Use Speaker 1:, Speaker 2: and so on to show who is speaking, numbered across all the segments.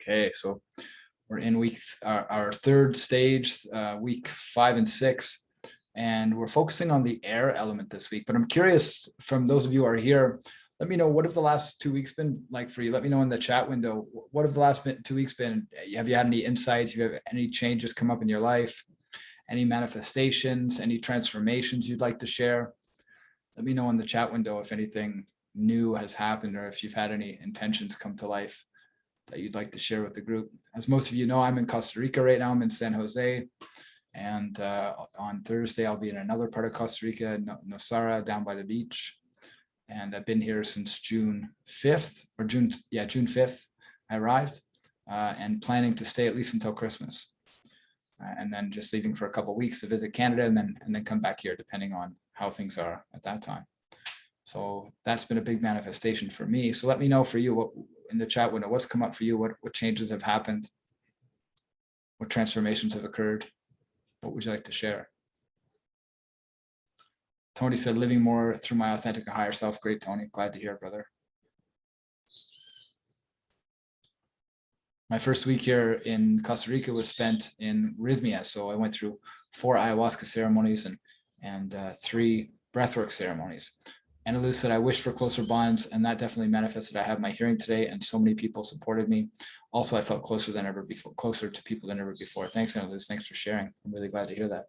Speaker 1: Okay, so we're in our third stage, week 5 and 6, and we're focusing on the air element this week. But I'm curious, from those of you who are here, let me know, what have the last 2 weeks been like for you? Let me know in the chat window. What have the last 2 weeks been? Have you had any insights? Have you have any changes come up in your life? Any manifestations? Any transformations you'd like to share? Let me know in the chat window if anything new has happened, or if you've had any intentions come to life that you'd like to share with the group. As most of you know, I'm in Costa Rica right now. I'm in San Jose. And on Thursday, I'll be in another part of Costa Rica, Nosara, down by the beach. And I've been here since June 5th, June 5th, I arrived, and planning to stay at least until Christmas. And then just leaving for a couple of weeks to visit Canada, and then come back here, depending on how things are at that time. So that's been a big manifestation for me. So let me know for you, what in the chat window, what's come up for you, what changes have happened, what transformations have occurred, what would you like to share? Tony said, living more through my authentic and higher self. Great, Tony. Glad to hear, brother. My first week here in Costa Rica was spent in Rhythmia. So I went through 4 ayahuasca ceremonies and 3 breathwork ceremonies. Anna Lou said, I wished for closer bonds, and that definitely manifested. I had my hearing today, and so many people supported me. Also, I felt closer to people than ever before. Thanks, Anna Lou. Thanks for sharing. I'm really glad to hear that.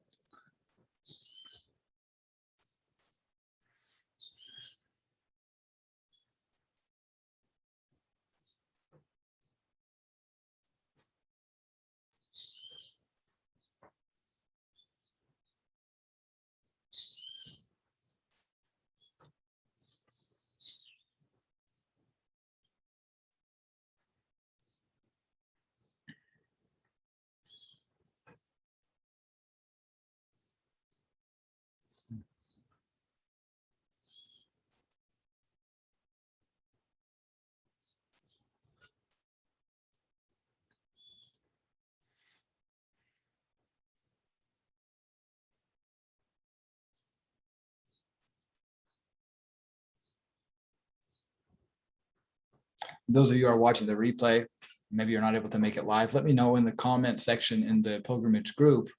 Speaker 1: Those of you who are watching the replay, maybe you're not able to make it live, let me know in the comment section in the pilgrimage group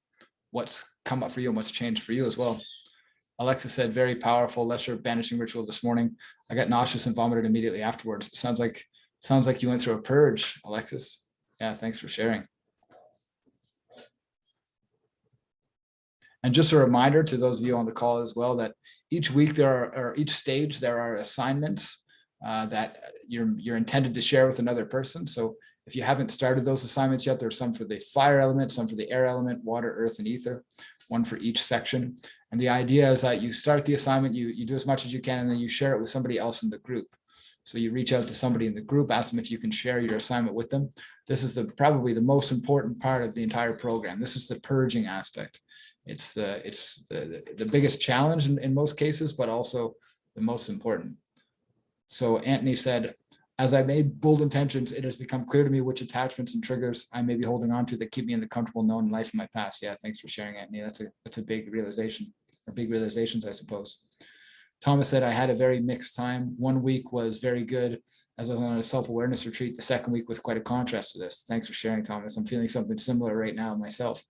Speaker 1: what's come up for you and what's changed for you as well. Alexa said, very powerful lesser banishing ritual this morning. I got nauseous and vomited immediately afterwards. It sounds like you went through a purge, Alexis. Yeah, thanks for sharing. And just a reminder to those of you on the call as well, that each week each stage there are assignments that you're intended to share with another person. So if you haven't started those assignments yet, there's some for the fire element, some for the air element, water, earth, and ether, one for each section. And the idea is that you start the assignment, you do as much as you can, and then you share it with somebody else in the group. So you reach out to somebody in the group, ask them if you can share your assignment with them. This is probably the most important part of the entire program. This is the purging aspect. It's the biggest challenge in most cases, but also the most important. So Anthony said, as I made bold intentions, it has become clear to me which attachments and triggers I may be holding on to that keep me in the comfortable known life of my past. Yeah, thanks for sharing, Anthony. That's a big realization, or big realizations, I suppose. Thomas said, I had a very mixed time. 1 week was very good as I was on a self-awareness retreat. The second week was quite a contrast to this. Thanks for sharing, Thomas. I'm feeling something similar right now myself.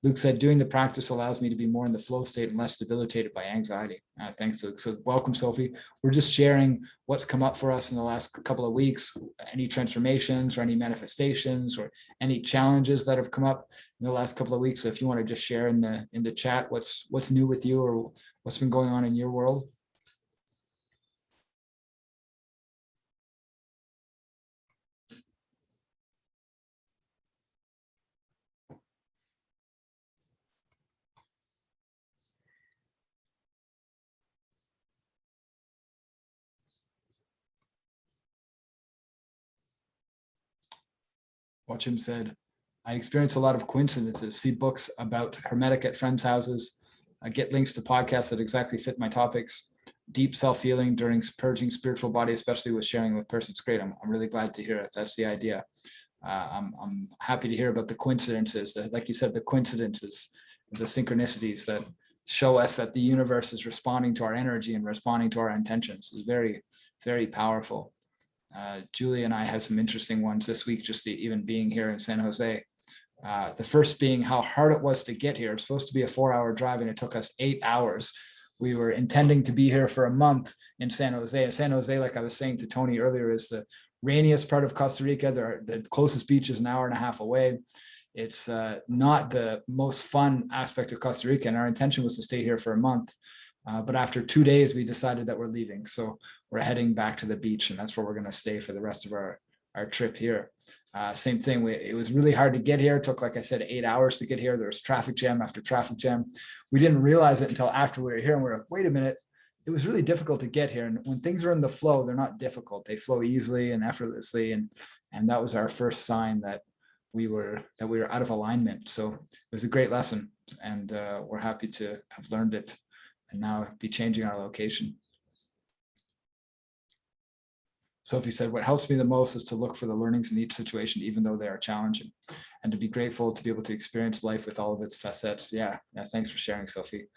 Speaker 1: Luke said, doing the practice allows me to be more in the flow state and less debilitated by anxiety. Thanks, Luke. So welcome, Sophie. We're just sharing what's come up for us in the last couple of weeks, any transformations or any manifestations or any challenges that have come up in the last couple of weeks. So if you want to just share in the chat what's new with you or what's been going on in your world. Watchim said, I experience a lot of coincidences, see books about Hermetic at friends' houses, I get links to podcasts that exactly fit my topics, deep self-healing during purging spiritual body, especially with sharing with persons. Great, I'm really glad to hear it. That's the idea. I'm happy to hear about the coincidences, like you said, the coincidences, the synchronicities that show us that the universe is responding to our energy and responding to our intentions. Is very, very powerful. Julie and I had some interesting ones this week, just even being here in San Jose. The first being how hard it was to get here. It's supposed to be a 4-hour drive and it took us 8 hours. We were intending to be here for a month in San Jose. And San Jose, like I was saying to Tony earlier, is the rainiest part of Costa Rica. The closest beach is an hour and a half away. It's not the most fun aspect of Costa Rica. And our intention was to stay here for a month. But after 2 days, we decided that we're leaving. So we're heading back to the beach, and that's where we're going to stay for the rest of our trip here. Same thing. It was really hard to get here. It took, like I said, 8 hours to get here. There was traffic jam after traffic jam. We didn't realize it until after we were here, and we were like, wait a minute. It was really difficult to get here. And when things are in the flow, they're not difficult. They flow easily and effortlessly. And that was our first sign that we were out of alignment. So it was a great lesson, and we're happy to have learned it and now be changing our location. Sophie said, what helps me the most is to look for the learnings in each situation, even though they are challenging, and to be grateful to be able to experience life with all of its facets. Yeah, thanks for sharing, Sophie.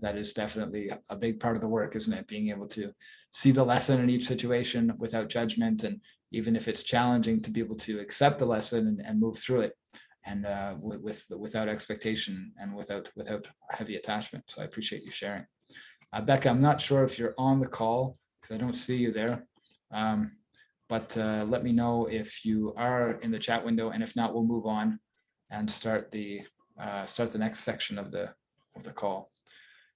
Speaker 1: That is definitely a big part of the work, isn't it? Being able to see the lesson in each situation without judgment, and even if it's challenging, to be able to accept the lesson and move through it, and without expectation and without heavy attachment. So I appreciate you sharing. Becca, I'm not sure if you're on the call because I don't see you there. But let me know if you are in the chat window, and if not, we'll move on and start the next section of the call.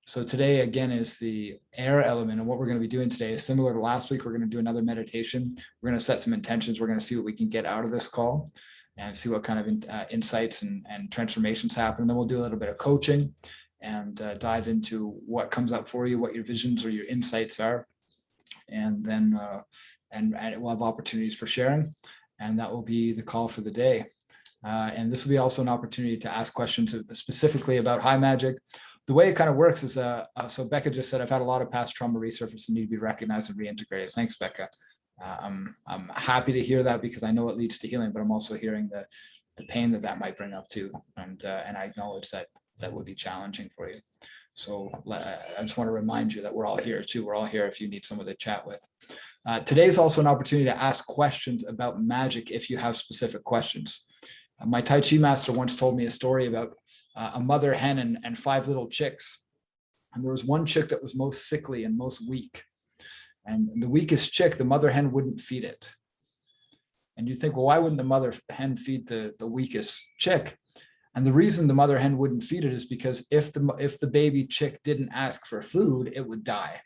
Speaker 1: So today again is the air element, and what we're going to be doing today is similar to last week. We're going to do another meditation. We're going to set some intentions. We're going to see what we can get out of this call and see what kind of insights and transformations happen. And then we'll do a little bit of coaching and dive into what comes up for you, what your visions or your insights are. And then and we'll have opportunities for sharing, and that will be the call for the day. And this will be also an opportunity to ask questions specifically about high magic. The way it kind of works is, so Becca just said, I've had a lot of past trauma resurface and need to be recognized and reintegrated. Thanks, Becca. I'm happy to hear that because I know it leads to healing, but I'm also hearing the pain that might bring up too. And I acknowledge that would be challenging for you. So I just want to remind you that we're all here too. We're all here if you need someone to chat with. Today is also an opportunity to ask questions about magic if you have specific questions. My Tai Chi master once told me a story about a mother hen and 5 little chicks. And there was one chick that was most sickly and most weak. And the weakest chick, the mother hen wouldn't feed it. And you think, well, why wouldn't the mother hen feed the weakest chick? And the reason the mother hen wouldn't feed it is because if the baby chick didn't ask for food, it would die.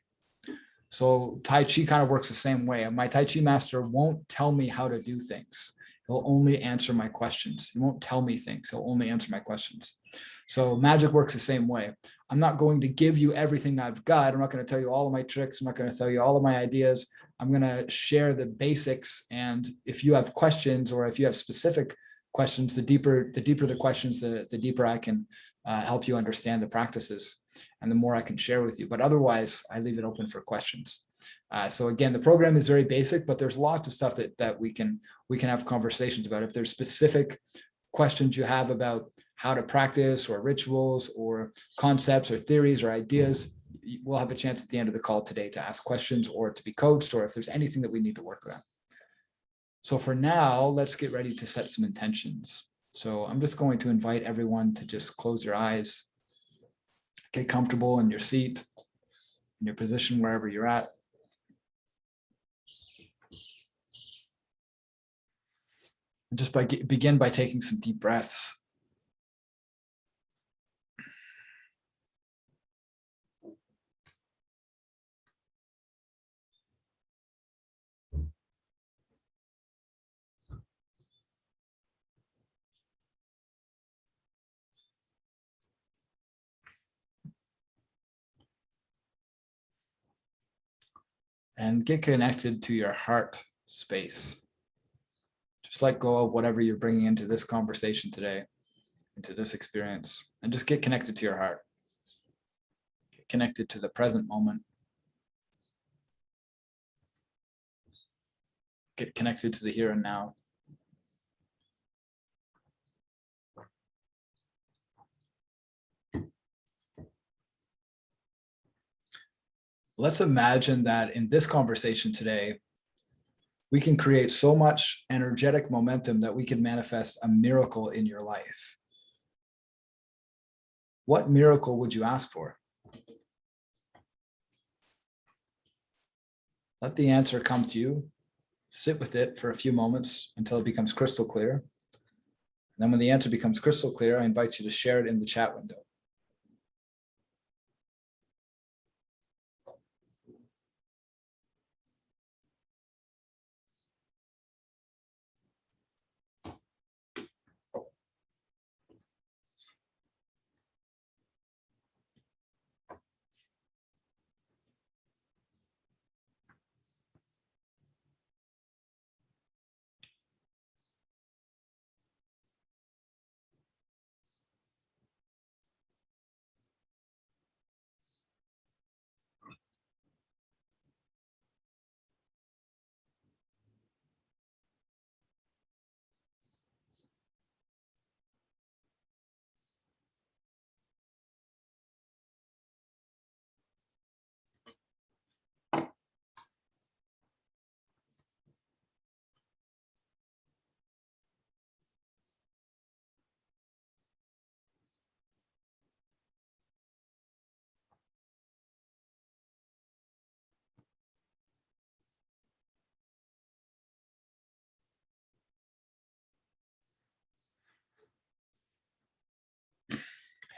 Speaker 1: So Tai Chi kind of works the same way. My Tai Chi master won't tell me how to do things. He'll only answer my questions. He won't tell me things. He'll only answer my questions. So magic works the same way. I'm not going to give you everything I've got. I'm not going to tell you all of my tricks. I'm not going to tell you all of my ideas. I'm going to share the basics. And if you have questions, or if you have specific questions, the deeper the questions, the deeper I can help you understand the practices, and the more I can share with you. But otherwise, I leave it open for questions. So again, the program is very basic, but there's lots of stuff that we can have conversations about. If there's specific questions you have about how to practice, or rituals, or concepts, or theories, or ideas, we'll have a chance at the end of the call today to ask questions, or to be coached, or if there's anything that we need to work on. So for now, let's get ready to set some intentions. So I'm just going to invite everyone to just close your eyes, get comfortable in your seat, in your position, wherever you're at. And just begin by taking some deep breaths. And get connected to your heart space. Just let go of whatever you're bringing into this conversation today, into this experience, and just get connected to your heart. Get connected to the present moment. Get connected to the here and now. Let's imagine that in this conversation today, We can create so much energetic momentum that we can manifest a miracle in your life. What miracle would you ask for? Let the answer come to you. Sit with it for a few moments until it becomes crystal clear. And then when the answer becomes crystal clear, I invite you to share it in the chat window.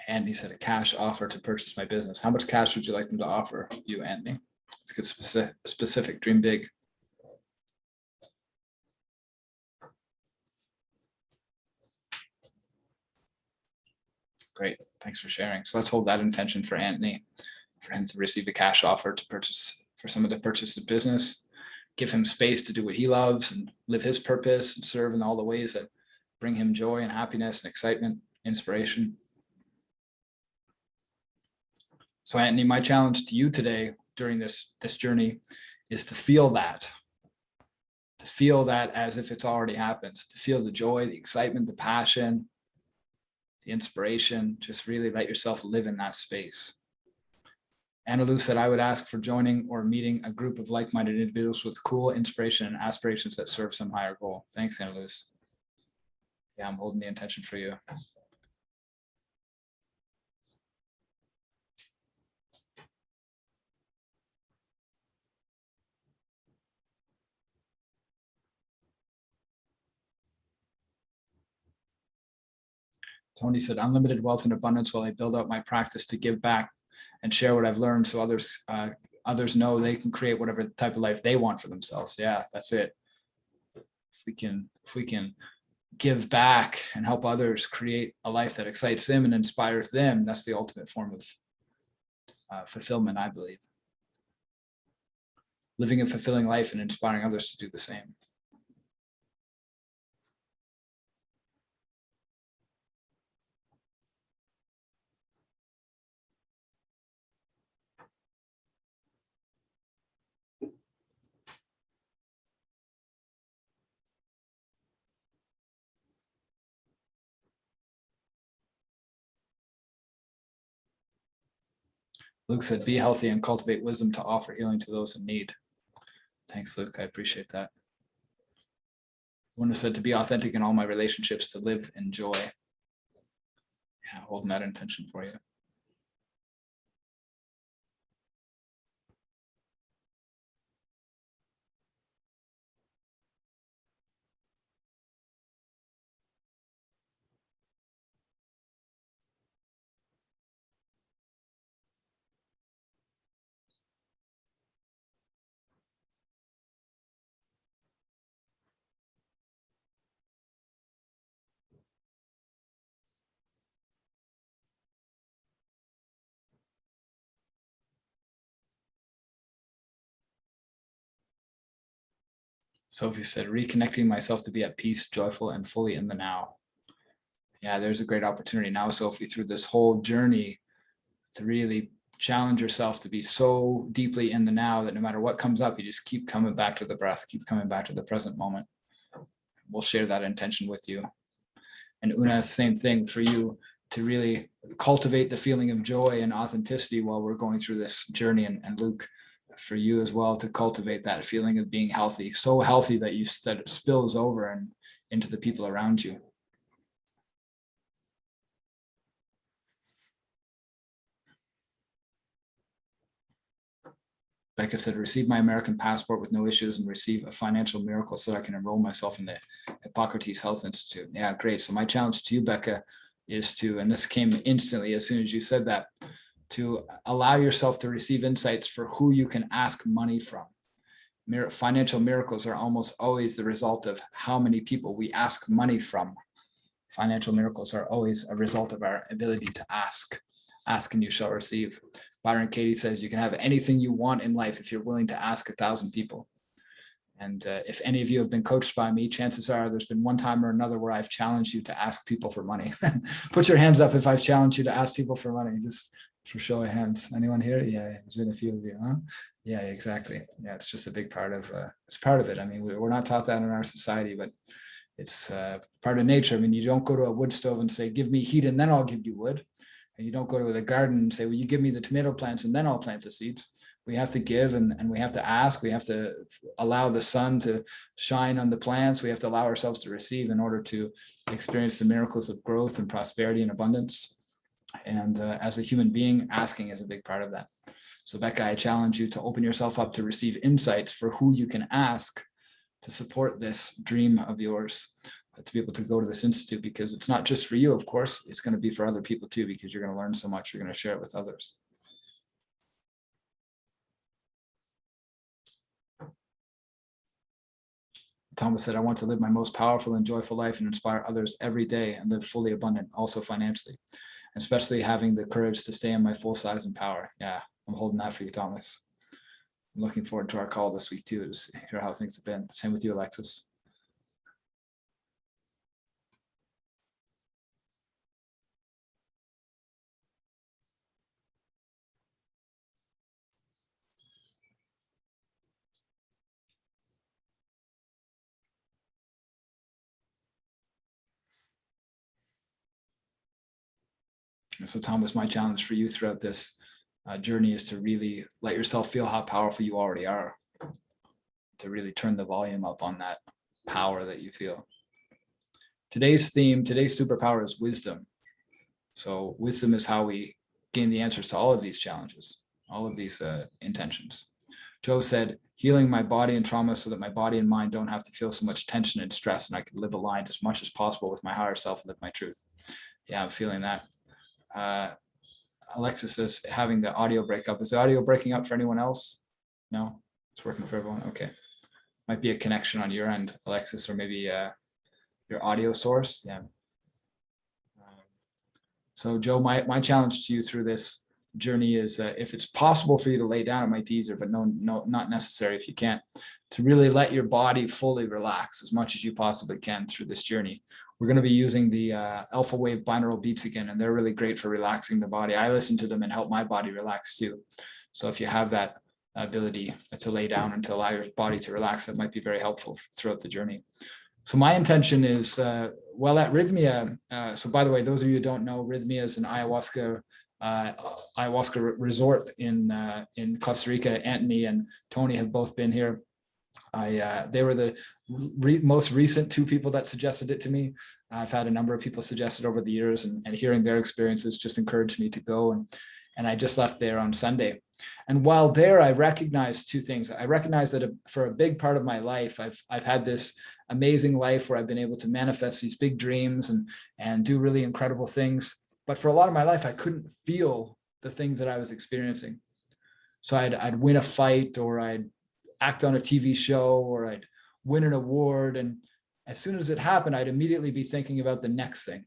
Speaker 1: Anthony said a cash offer to purchase my business. How much cash would you like them to offer you, Anthony? It's a good specific, dream big. Great, thanks for sharing. So let's hold that intention for Anthony, for him to receive a cash offer to purchase, for someone to purchase a business, give him space to do what he loves and live his purpose and serve in all the ways that bring him joy and happiness and excitement, inspiration. So Anthony, my challenge to you today during this journey is to feel that as if it's already happened, to feel the joy, the excitement, the passion, the inspiration. Just really let yourself live in that space. Anna Lou said, I would ask for joining or meeting a group of like-minded individuals with cool inspiration and aspirations that serve some higher goal. Thanks, Anna Lou. Yeah, I'm holding the intention for you. Tony said, unlimited wealth and abundance while I build out my practice to give back and share what I've learned so others know they can create whatever type of life they want for themselves. Yeah, that's it. If we can give back and help others create a life that excites them and inspires them, that's the ultimate form of fulfillment, I believe. Living a fulfilling life and inspiring others to do the same. Luke said, be healthy and cultivate wisdom to offer healing to those in need. Thanks, Luke. I appreciate that. One said to be authentic in all my relationships, to live in joy. Yeah, holding that intention for you. Sophie said, reconnecting myself to be at peace, joyful, and fully in the now. Yeah, there's a great opportunity now, Sophie, through this whole journey to really challenge yourself to be so deeply in the now that no matter what comes up, you just keep coming back to the breath, keep coming back to the present moment. We'll share that intention with you. And Una, same thing for you, to really cultivate the feeling of joy and authenticity while we're going through this journey. And Luke, for you as well to cultivate that feeling of being healthy, so healthy that that it spills over and into the people around you. Becca said, receive my American passport with no issues and receive a financial miracle so that I can enroll myself in the Hippocrates Health Institute. Yeah, great. So my challenge to you, Becca, is to, and this came instantly as soon as you said that, to allow yourself to receive insights for who you can ask money from. Financial miracles are almost always the result of how many people we ask money from. Financial miracles are always a result of our ability to ask. Ask and you shall receive. Byron Katie says you can have anything you want in life if you're willing to ask 1,000 people. And if any of you have been coached by me, chances are there's been one time or another where I've challenged you to ask people for money. Put your hands up if I've challenged you to ask people for money, just for show of hands. Anyone here? Yeah, there's been a few of you, huh? Yeah, exactly. Yeah, it's just a big part of, it's part of it. I mean, we're not taught that in our society, but it's part of nature. I mean, you don't go to a wood stove and say, give me heat and then I'll give you wood. And you don't go to the garden and say, well, you give me the tomato plants and then I'll plant the seeds. We have to give and we have to ask. We have to allow the sun to shine on the plants. We have to allow ourselves to receive in order to experience the miracles of growth and prosperity and abundance. And as a human being, asking is a big part of that. So Becca, I challenge you to open yourself up to receive insights for who you can ask to support this dream of yours, to be able to go to this institute, because it's not just for you, of course, it's going to be for other people too, because you're going to learn so much, you're going to share it with others. Thomas said, I want to live my most powerful and joyful life and inspire others every day and live fully abundant, also financially, and especially having the courage to stay in my full size and power. Yeah, I'm holding that for you, Thomas. I'm looking forward to our call this week too, to hear how things have been. Same with you, Alexis. So Thomas, my challenge for you throughout this journey is to really let yourself feel how powerful you already are, to really turn the volume up on that power that you feel. Today's theme, today's superpower is wisdom. So wisdom is how we gain the answers to all of these challenges, all of these intentions. Joe said, healing my body and trauma so that my body and mind don't have to feel so much tension and stress, and I can live aligned as much as possible with my higher self and live my truth. Yeah, I'm feeling that. Alexis is having the audio break up. Is the audio breaking up for anyone else? No, it's working for everyone. Okay. Might be a connection on your end, Alexis, or maybe your audio source. Yeah. So Joe, my challenge to you through this journey is if it's possible for you to lay down, it might be easier, but no, not necessary if you can't, to really let your body fully relax as much as you possibly can through this journey. We're going to be using the alpha wave binaural beats again, and they're really great for relaxing the body. I listen to them and help my body relax too. So if you have that ability to lay down and to allow your body to relax, that might be very helpful throughout the journey. So my intention is, well, at Rhythmia, so by the way, those of you who don't know, Rhythmia is an ayahuasca resort in Costa Rica. Anthony and Tony have both been here. They were the most recent two people that suggested it to me. I've had a number of people suggest it over the years, and hearing their experiences just encouraged me to go. And I just left there on Sunday. And while there, I recognized two things. I recognized that for a big part of my life, I've had this amazing life where I've been able to manifest these big dreams and do really incredible things. But for a lot of my life, I couldn't feel the things that I was experiencing. So I'd win a fight, or I'd act on a TV show, or I'd win an award. And as soon as it happened, I'd immediately be thinking about the next thing.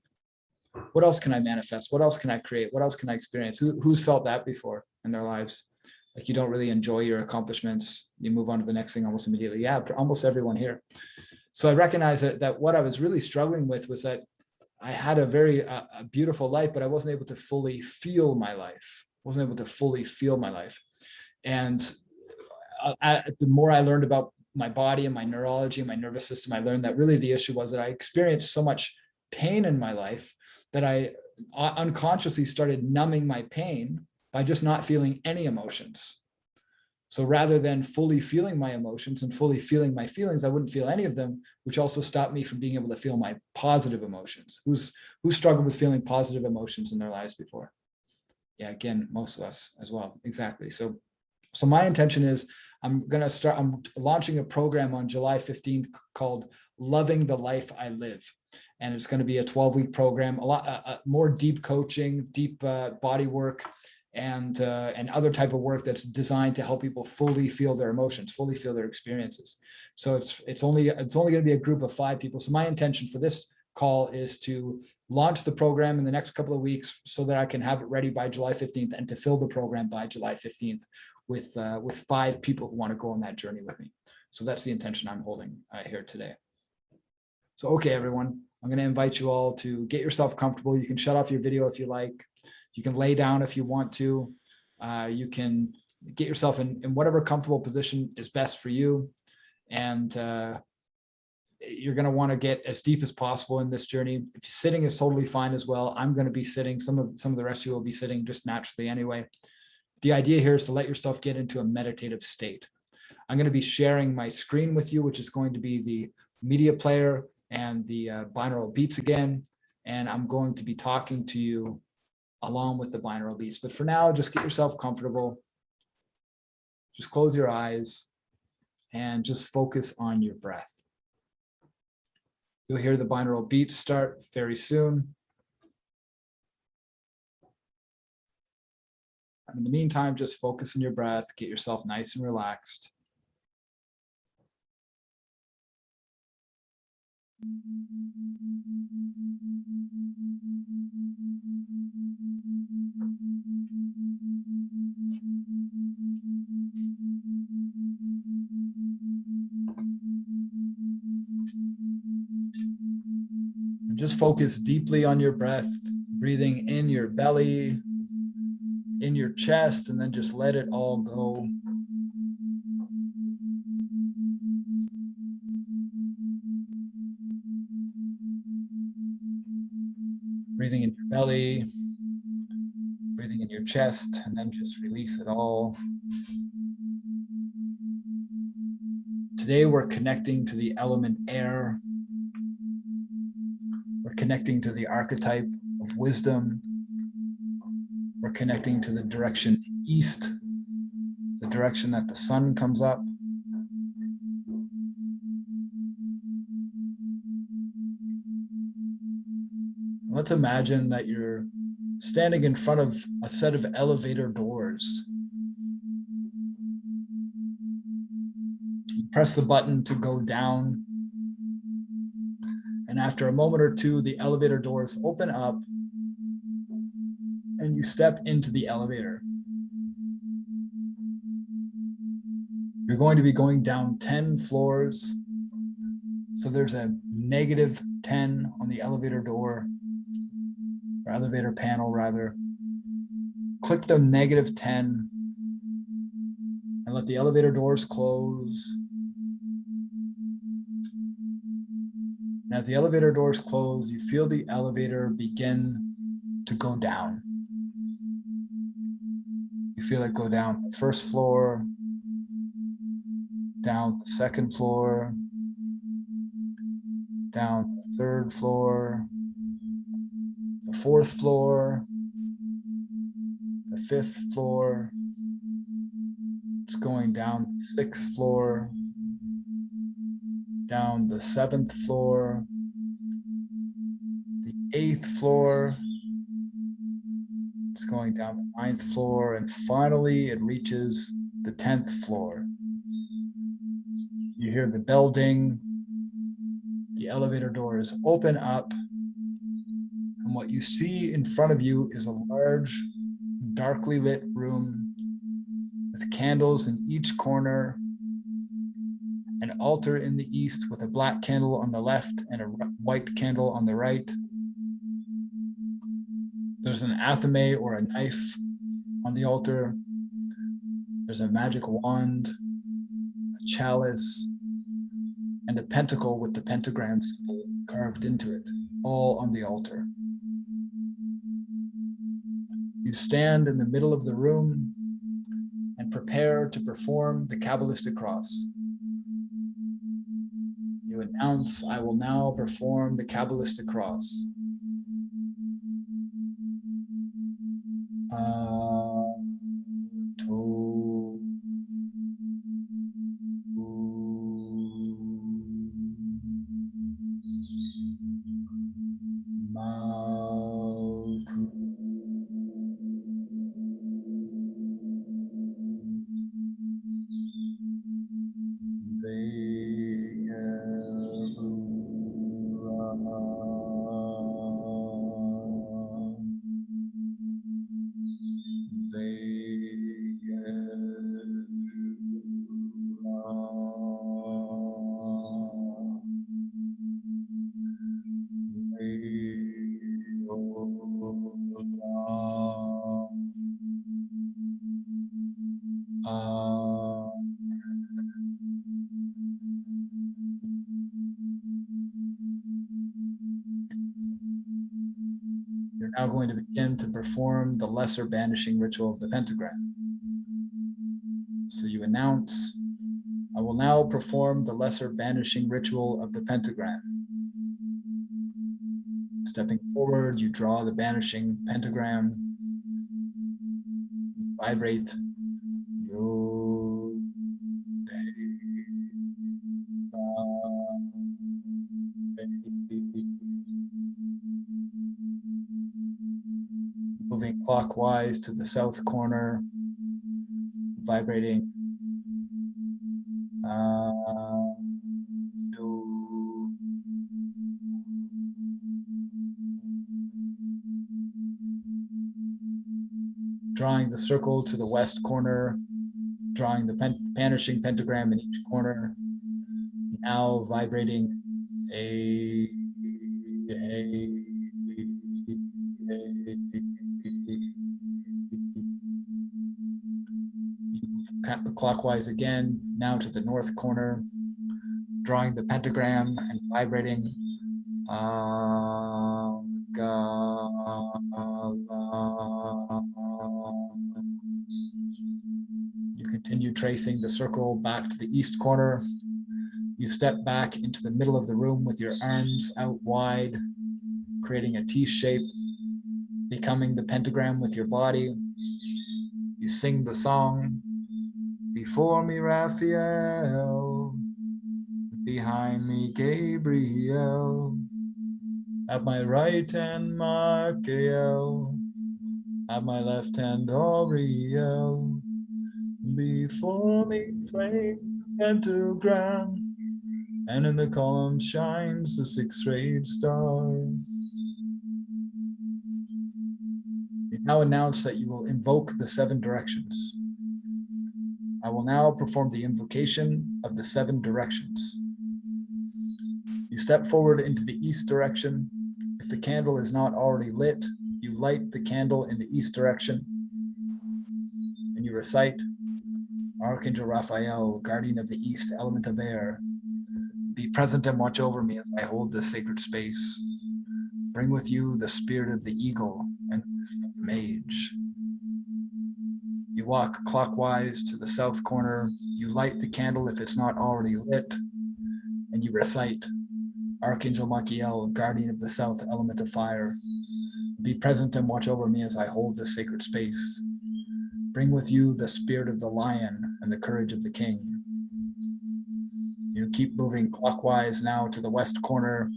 Speaker 1: What else can I manifest? What else can I create? What else can I experience? Who's felt that before in their lives? Like you don't really enjoy your accomplishments. You move on to the next thing almost immediately. Yeah, almost everyone here. So I recognized that what I was really struggling with was that I had a very a beautiful life, but I wasn't able to fully feel my life. Wasn't able to fully feel my life. And the more I learned about my body and my neurology and my nervous system, I learned that really the issue was that I experienced so much pain in my life that I unconsciously started numbing my pain by just not feeling any emotions. So rather than fully feeling my emotions and fully feeling my feelings, I wouldn't feel any of them, which also stopped me from being able to feel my positive emotions. Who's struggled with feeling positive emotions in their lives before? Yeah, again, most of us as well. Exactly. So my intention is I'm launching a program on July 15th called Loving the Life I Live. And it's going to be a 12-week program, a lot more deep coaching, deep body work, and other type of work that's designed to help people fully feel their emotions, fully feel their experiences. So it's only going to be a group of 5 people. So my intention for this call is to launch the program in the next couple of weeks so that I can have it ready by July 15th and to fill the program by July 15th with 5 people who want to go on that journey with me. So that's the intention I'm holding here today. So, okay, everyone, I'm going to invite you all to get yourself comfortable. You can shut off your video if you like. You can lay down if you want to. You can get yourself in whatever comfortable position is best for you. And you're going to want to get as deep as possible in this journey. If sitting is totally fine as well. I'm going to be sitting. Some of the rest of you will be sitting just naturally anyway. The idea here is to let yourself get into a meditative state. I'm going to be sharing my screen with you, which is going to be the media player and the binaural beats again. And I'm going to be talking to you along with the binaural beats. But for now, just get yourself comfortable. Just close your eyes and just focus on your breath. You'll hear the binaural beats start very soon. And in the meantime, just focus on your breath, get yourself nice and relaxed. And just focus deeply on your breath, breathing in your belly, in your chest, and then just let it all go. Breathing in your belly, breathing in your chest, and then just release it all. Today, we're connecting to the element air. We're connecting to the archetype of wisdom. We're connecting to the direction east, the direction that the sun comes up. Let's imagine that you're standing in front of a set of elevator doors. You press the button to go down. And after a moment or two, the elevator doors open up and you step into the elevator. You're going to be going down 10 floors. So there's a -10 on the elevator door, or elevator panel rather. Click the -10 and let the elevator doors close. And as the elevator doors close, you feel the elevator begin to go down. You feel it go down the first floor, down the second floor, down the third floor, the fourth floor, the fifth floor. It's going down the sixth floor, down the seventh floor, the eighth floor. It's going down the ninth floor, and finally it reaches the 10th floor. You hear the bell ding. The elevator doors open up, and what you see in front of you is a large, darkly lit room with candles in each corner, an altar in the east with a black candle on the left and a white candle on the right. There's an athame or a knife on the altar. There's a magic wand, a chalice, and a pentacle with the pentagram symbol carved into it, all on the altar. You stand in the middle of the room, and prepare to perform the Kabbalistic cross. You announce, I will now perform the Kabbalistic cross. You're now going to begin to perform the lesser banishing ritual of the pentagram. So you announce, I will now perform the lesser banishing ritual of the pentagram. Stepping forward, you draw the banishing pentagram, vibrate. Moving clockwise to the south corner, vibrating. Drawing the circle to the west corner, drawing the banishing pentagram in each corner. Now vibrating clockwise again, now to the north corner, drawing the pentagram and vibrating. You continue tracing the circle back to the east corner. You step back into the middle of the room with your arms out wide, creating a T shape, becoming the pentagram with your body. You sing the song, before me Raphael, behind me Gabriel, at my right hand Michael, at my left hand Oriel, before me flame pentagram, and in the column shines the six-rayed star. You now announce that you will invoke the 7 directions. I will now perform the invocation of the 7 directions. You step forward into the east direction. If the candle is not already lit, you light the candle in the east direction, and you recite, Archangel Raphael, guardian of the east, element of air, be present and watch over me as I hold this sacred space. Bring with you the spirit of the eagle and of the mage. You walk clockwise to the south corner. You light the candle if it's not already lit, and you recite, Archangel Michael, guardian of the south, element of fire, be present and watch over me as I hold this sacred space. Bring with you the spirit of the lion and the courage of the king. You keep moving clockwise now to the west corner.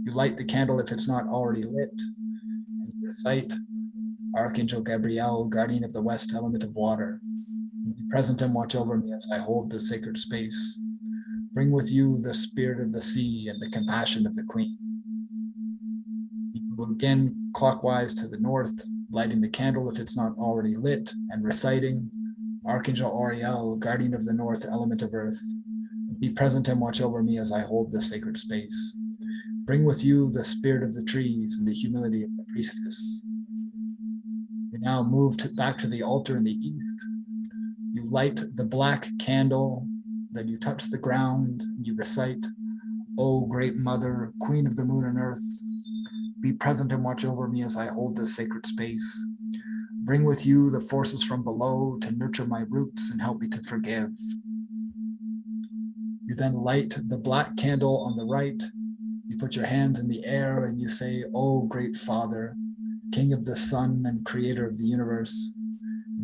Speaker 1: You light the candle if it's not already lit, and you recite, Archangel Gabriel, guardian of the west, element of water, be present and watch over me as I hold this sacred space. Bring with you the spirit of the sea and the compassion of the queen. You will again clockwise to the north, lighting the candle if it's not already lit, and reciting, Archangel Oriel, guardian of the north, element of earth, be present and watch over me as I hold this sacred space. Bring with you the spirit of the trees and the humility of the priestess. You now move back to the altar in the east. You light the black candle, then you touch the ground, and you recite, O great mother, queen of the moon and earth, be present and watch over me as I hold this sacred space. Bring with you the forces from below to nurture my roots and help me to forgive. You then light the black candle on the right. You put your hands in the air and you say, "Oh, great Father, King of the sun and creator of the universe,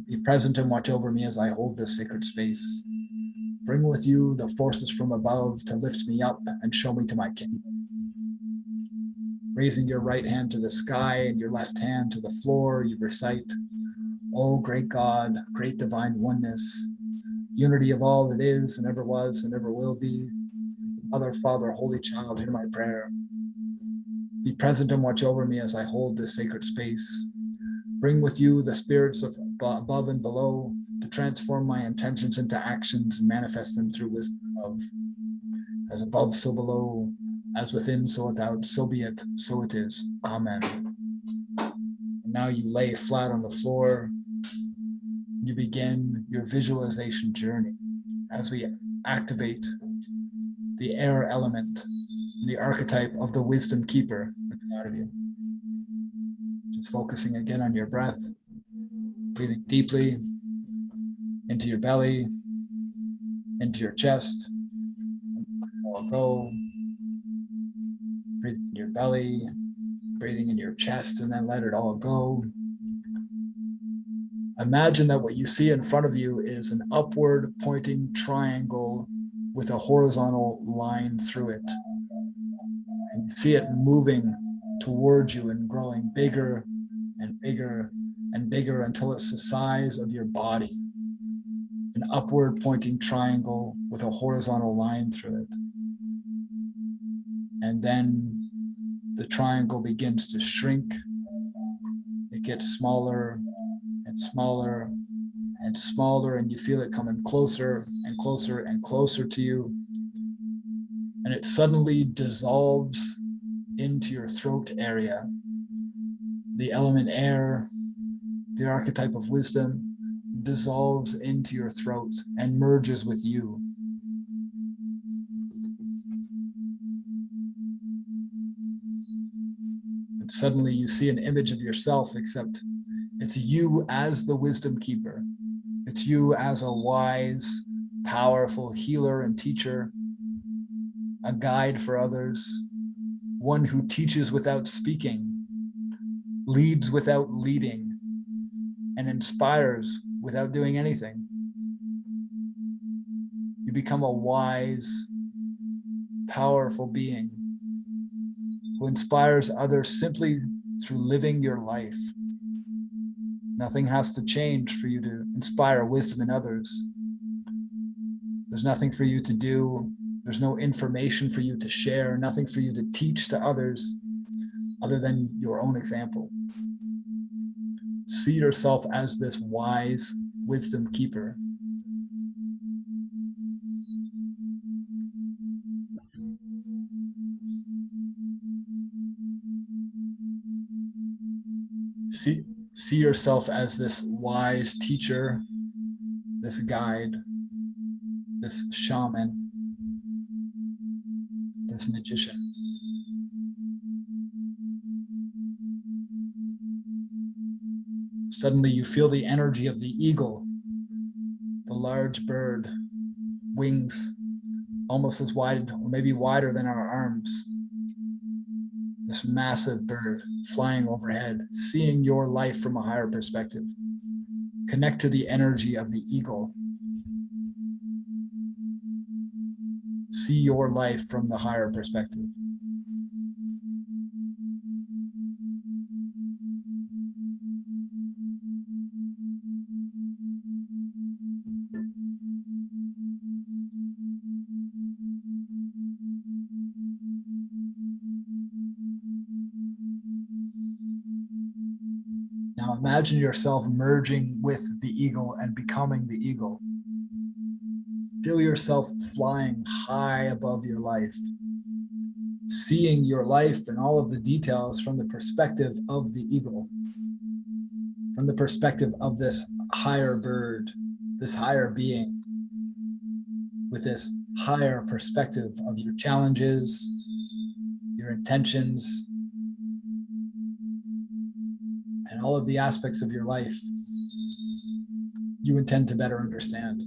Speaker 1: be present and watch over me as I hold this sacred space. Bring with you the forces from above to lift me up and show me to my kingdom." Raising your right hand to the sky and your left hand to the floor, you recite, "O great God, great divine oneness, unity of all that is and ever was and ever will be. Mother, Father, Holy Child, hear my prayer. Be present and watch over me as I hold this sacred space. Bring with you the spirits of above and below to transform my intentions into actions and manifest them through wisdom of as above, so below, as within, so without, so be it, so it is. Amen." And now you lay flat on the floor. You begin your visualization journey as we activate the air element, the archetype of the wisdom keeper inside of you. Just focusing again on your breath, breathing deeply into your belly, into your chest. I'll go. Breathing in your belly, breathing in your chest, and then let it all go. Imagine that what you see in front of you is an upward pointing triangle with a horizontal line through it. And you see it moving towards you and growing bigger and bigger and bigger until it's the size of your body. An upward pointing triangle with a horizontal line through it. And then the triangle begins to shrink. It gets smaller and smaller and smaller, and you feel it coming closer and closer and closer to you. And it suddenly dissolves into your throat area. The element air, the archetype of wisdom, dissolves into your throat and merges with you. And suddenly you see an image of yourself, except it's you as the wisdom keeper. It's you as a wise, powerful healer and teacher, a guide for others, one who teaches without speaking, leads without leading, and inspires without doing anything. You become a wise, powerful being who inspires others simply through living your life. Nothing has to change for you to inspire wisdom in others. There's nothing for you to do. There's no information for you to share, nothing for you to teach to others other than your own example. See yourself as this wise wisdom keeper. See yourself as this wise teacher, this guide, this shaman, this magician. Suddenly you feel the energy of the eagle, the large bird, wings almost as wide, or maybe wider than our arms. This massive bird flying overhead, seeing your life from a higher perspective. Connect to the energy of the eagle. See your life from the higher perspective. Now imagine yourself merging with the eagle and becoming the eagle. Feel yourself flying high above your life, seeing your life and all of the details from the perspective of the eagle, from the perspective of this higher bird, this higher being, with this higher perspective of your challenges, your intentions, and and all of the aspects of your life you intend to better understand.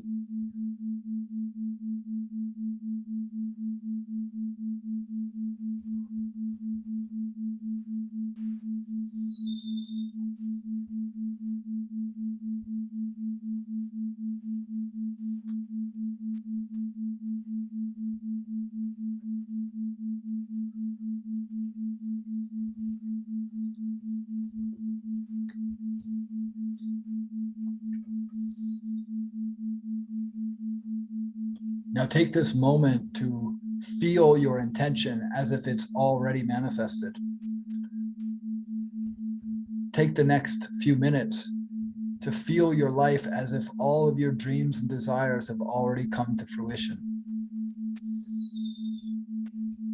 Speaker 1: Now take this moment to feel your intention as if it's already manifested. Take the next few minutes to feel your life as if all of your dreams and desires have already come to fruition.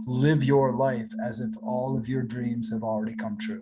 Speaker 1: Live your life as if all of your dreams have already come true.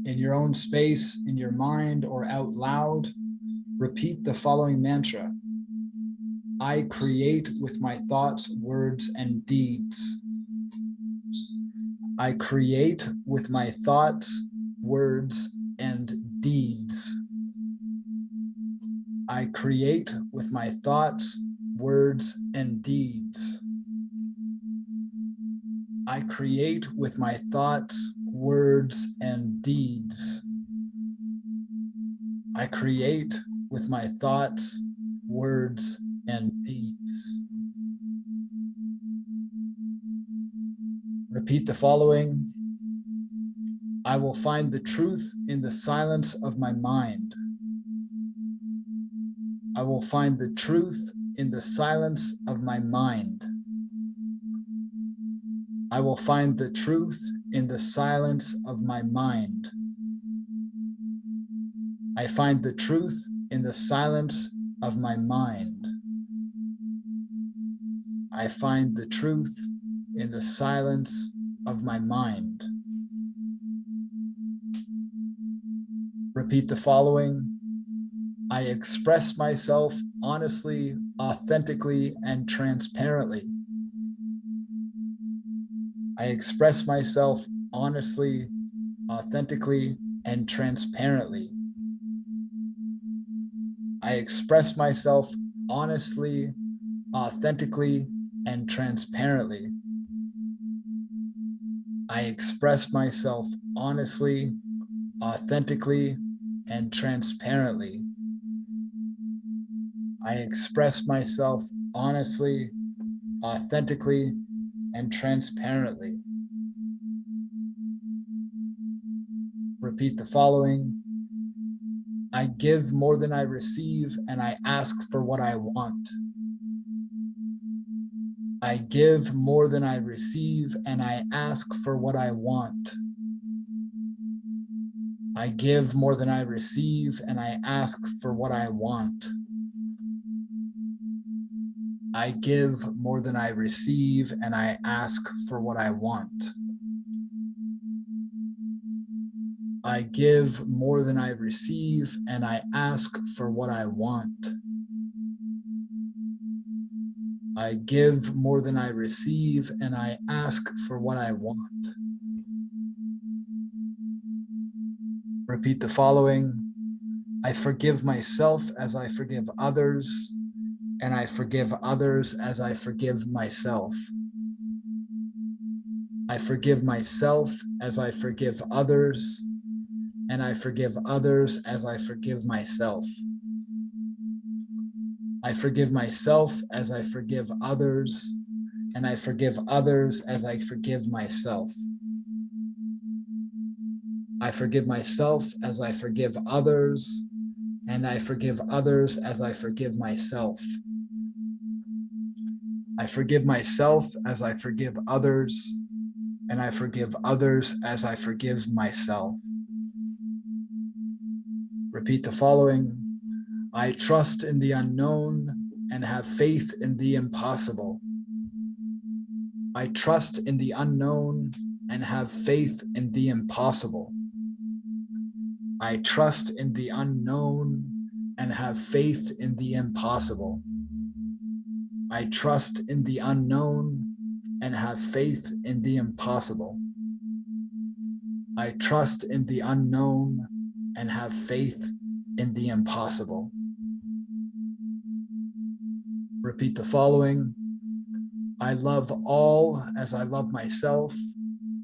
Speaker 1: In your own space, in your mind, or out loud, repeat the following mantra. I create with my thoughts, words, and deeds. I create with my thoughts, words, and deeds. I create with my thoughts, words, and deeds. I create with my thoughts, words, and deeds. I create with my thoughts, words, and deeds. Repeat the following. I will find the truth in the silence of my mind. I will find the truth in the silence of my mind. I will find the truth in the silence of my mind. I find the truth in the silence of my mind. I find the truth in the silence of my mind. Repeat the following. I express myself honestly, authentically, and transparently. I express myself honestly, authentically, and transparently. I express myself honestly, authentically, and transparently. I express myself honestly, authentically, and transparently. I express myself honestly, authentically, and transparently. Repeat the following. I give more than I receive, and I ask for what I want. I give more than I receive, and I ask for what I want. I give more than I receive, and I ask for what I want. I give more than I receive, and I ask for what I want. I give more than I receive, and I ask for what I want. I give more than I receive, and I ask for what I want. Repeat the following. I forgive myself as I forgive others, and I forgive others as I forgive myself. I forgive myself as I forgive others, and I forgive others as I forgive myself. I forgive myself as I forgive others, and I forgive others as I forgive myself. I forgive myself as I forgive others, and I forgive others as I forgive myself. I forgive myself as I forgive others, and I forgive others as I forgive myself. Repeat the following. I trust in the unknown and have faith in the impossible. I trust in the unknown and have faith in the impossible. I trust in the unknown and have faith in the impossible. I trust in the unknown and have faith in the impossible. I trust in the unknown and have faith in the impossible. Repeat the following. I love all as I love myself,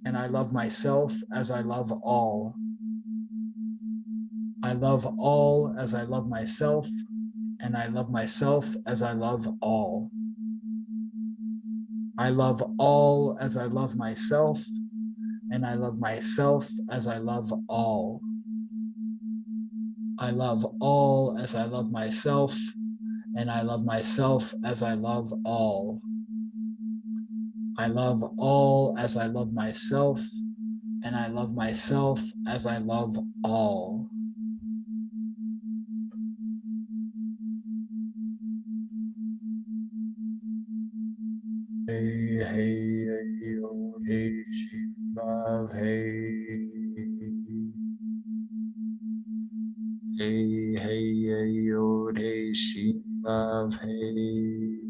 Speaker 1: and I love myself as I love all. I love all as I love myself, and I love myself as I love all. I love all as I love myself, and I love myself as I love all. I love all as I love myself, and I love myself as I love all. I love all as I love myself, and I love myself as I love all. Hey, hey, hey, oh, hey, she, love, hey. Hey, hey, hey, yod, hey, shin, vav, hey.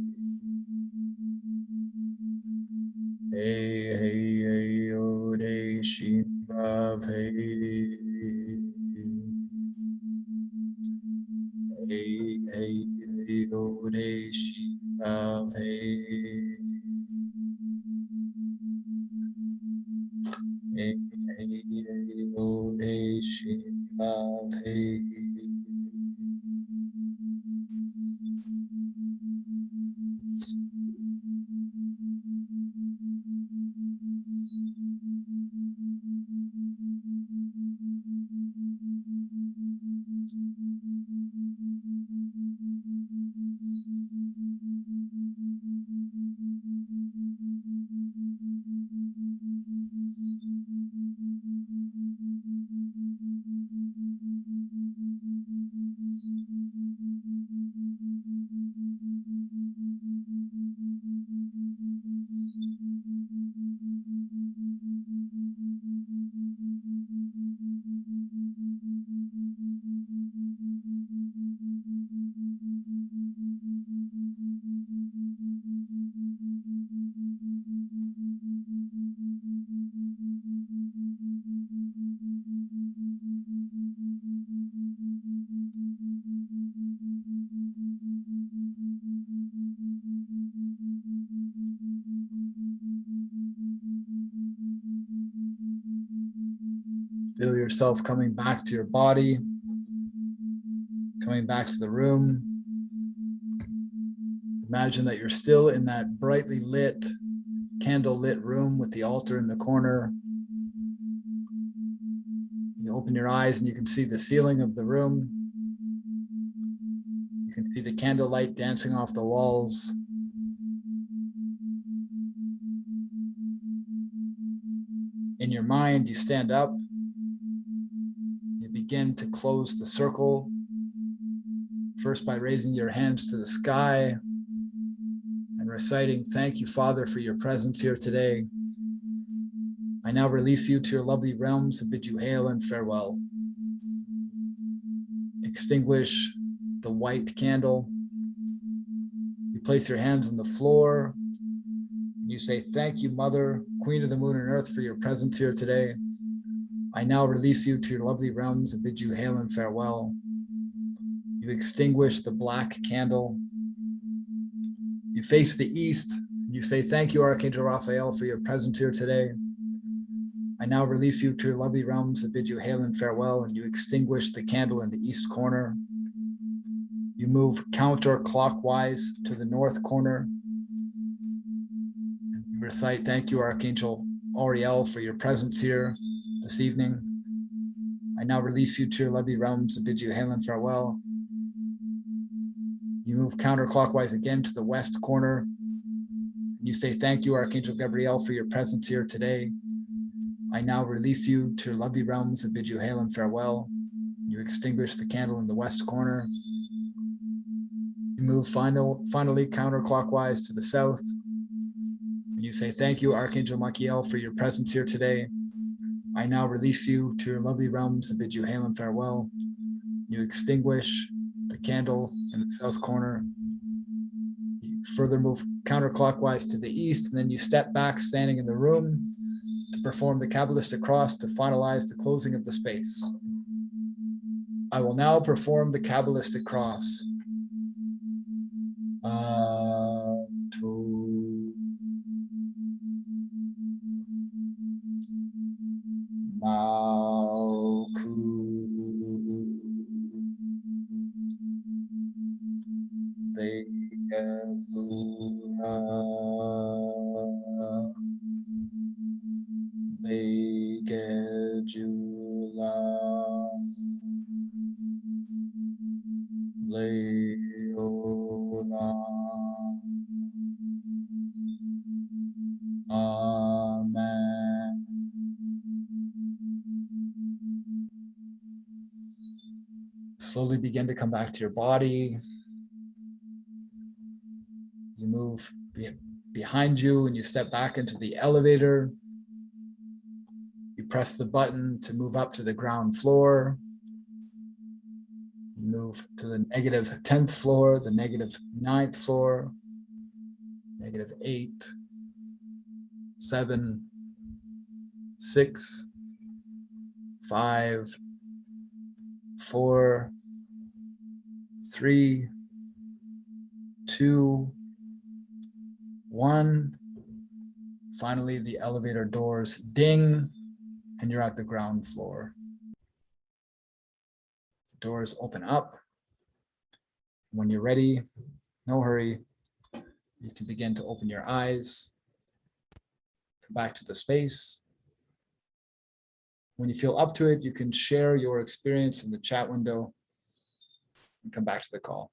Speaker 1: Hey, hey, hey, yod, hey, shin, vav, hey. Hey, hey, hey, yod, hey, shin, vav, hey. Hey, hey, hey, yod, hey, shin, vav, hey. Feel yourself coming back to your body, coming back to the room. Imagine that you're still in that brightly lit, candle lit room with the altar in the corner. You open your eyes and you can see the ceiling of the room. You can see the candlelight dancing off the walls. In your mind, you stand up. You begin to close the circle, first by raising your hands to the sky and reciting, "Thank you, Father, for your presence here today. I now release you to your lovely realms and bid you hail and farewell." Extinguish the white candle. You place your hands on the floor. You say, "Thank you, Mother, Queen of the Moon and Earth, for your presence here today. I now release you to your lovely realms and bid you hail and farewell." You extinguish the black candle. You face the east. You say, "Thank you, Archangel Raphael, for your presence here today. I now release you to your lovely realms and bid you hail and farewell." And you extinguish the candle in the east corner. You move counterclockwise to the north corner. And you recite, "Thank you, Archangel Auriel, for your presence here this evening. I now release you to your lovely realms and bid you hail and farewell." You move counterclockwise again to the west corner. You say, "Thank you, Archangel Gabriel, for your presence here today. I now release you to your lovely realms and bid you hail and farewell." You extinguish the candle in the west corner. You move finally counterclockwise to the south. And you say, "Thank you, Archangel Machiel, for your presence here today. I now release you to your lovely realms and bid you hail and farewell." You extinguish the candle in the south corner. You further move counterclockwise to the east, and then you step back, standing in the room, to perform the Kabbalistic cross to finalize the closing of the space. I will now perform the Kabbalistic cross. To Malku Vegeluna Vegejula Leona. Amen. Slowly begin to come back to your body. You move behind you and you step back into the elevator. You press the button to move up to the ground floor. move to the negative 10th floor, the negative 9th floor, negative 8, 7, 6, 5, 4, 3, 2, 1. Finally, the elevator doors ding, and you're at the ground floor. The doors open up. When you're ready, no hurry, you can begin to open your eyes, come back to the space. When you feel up to it, you can share your experience in the chat window and come back to the call.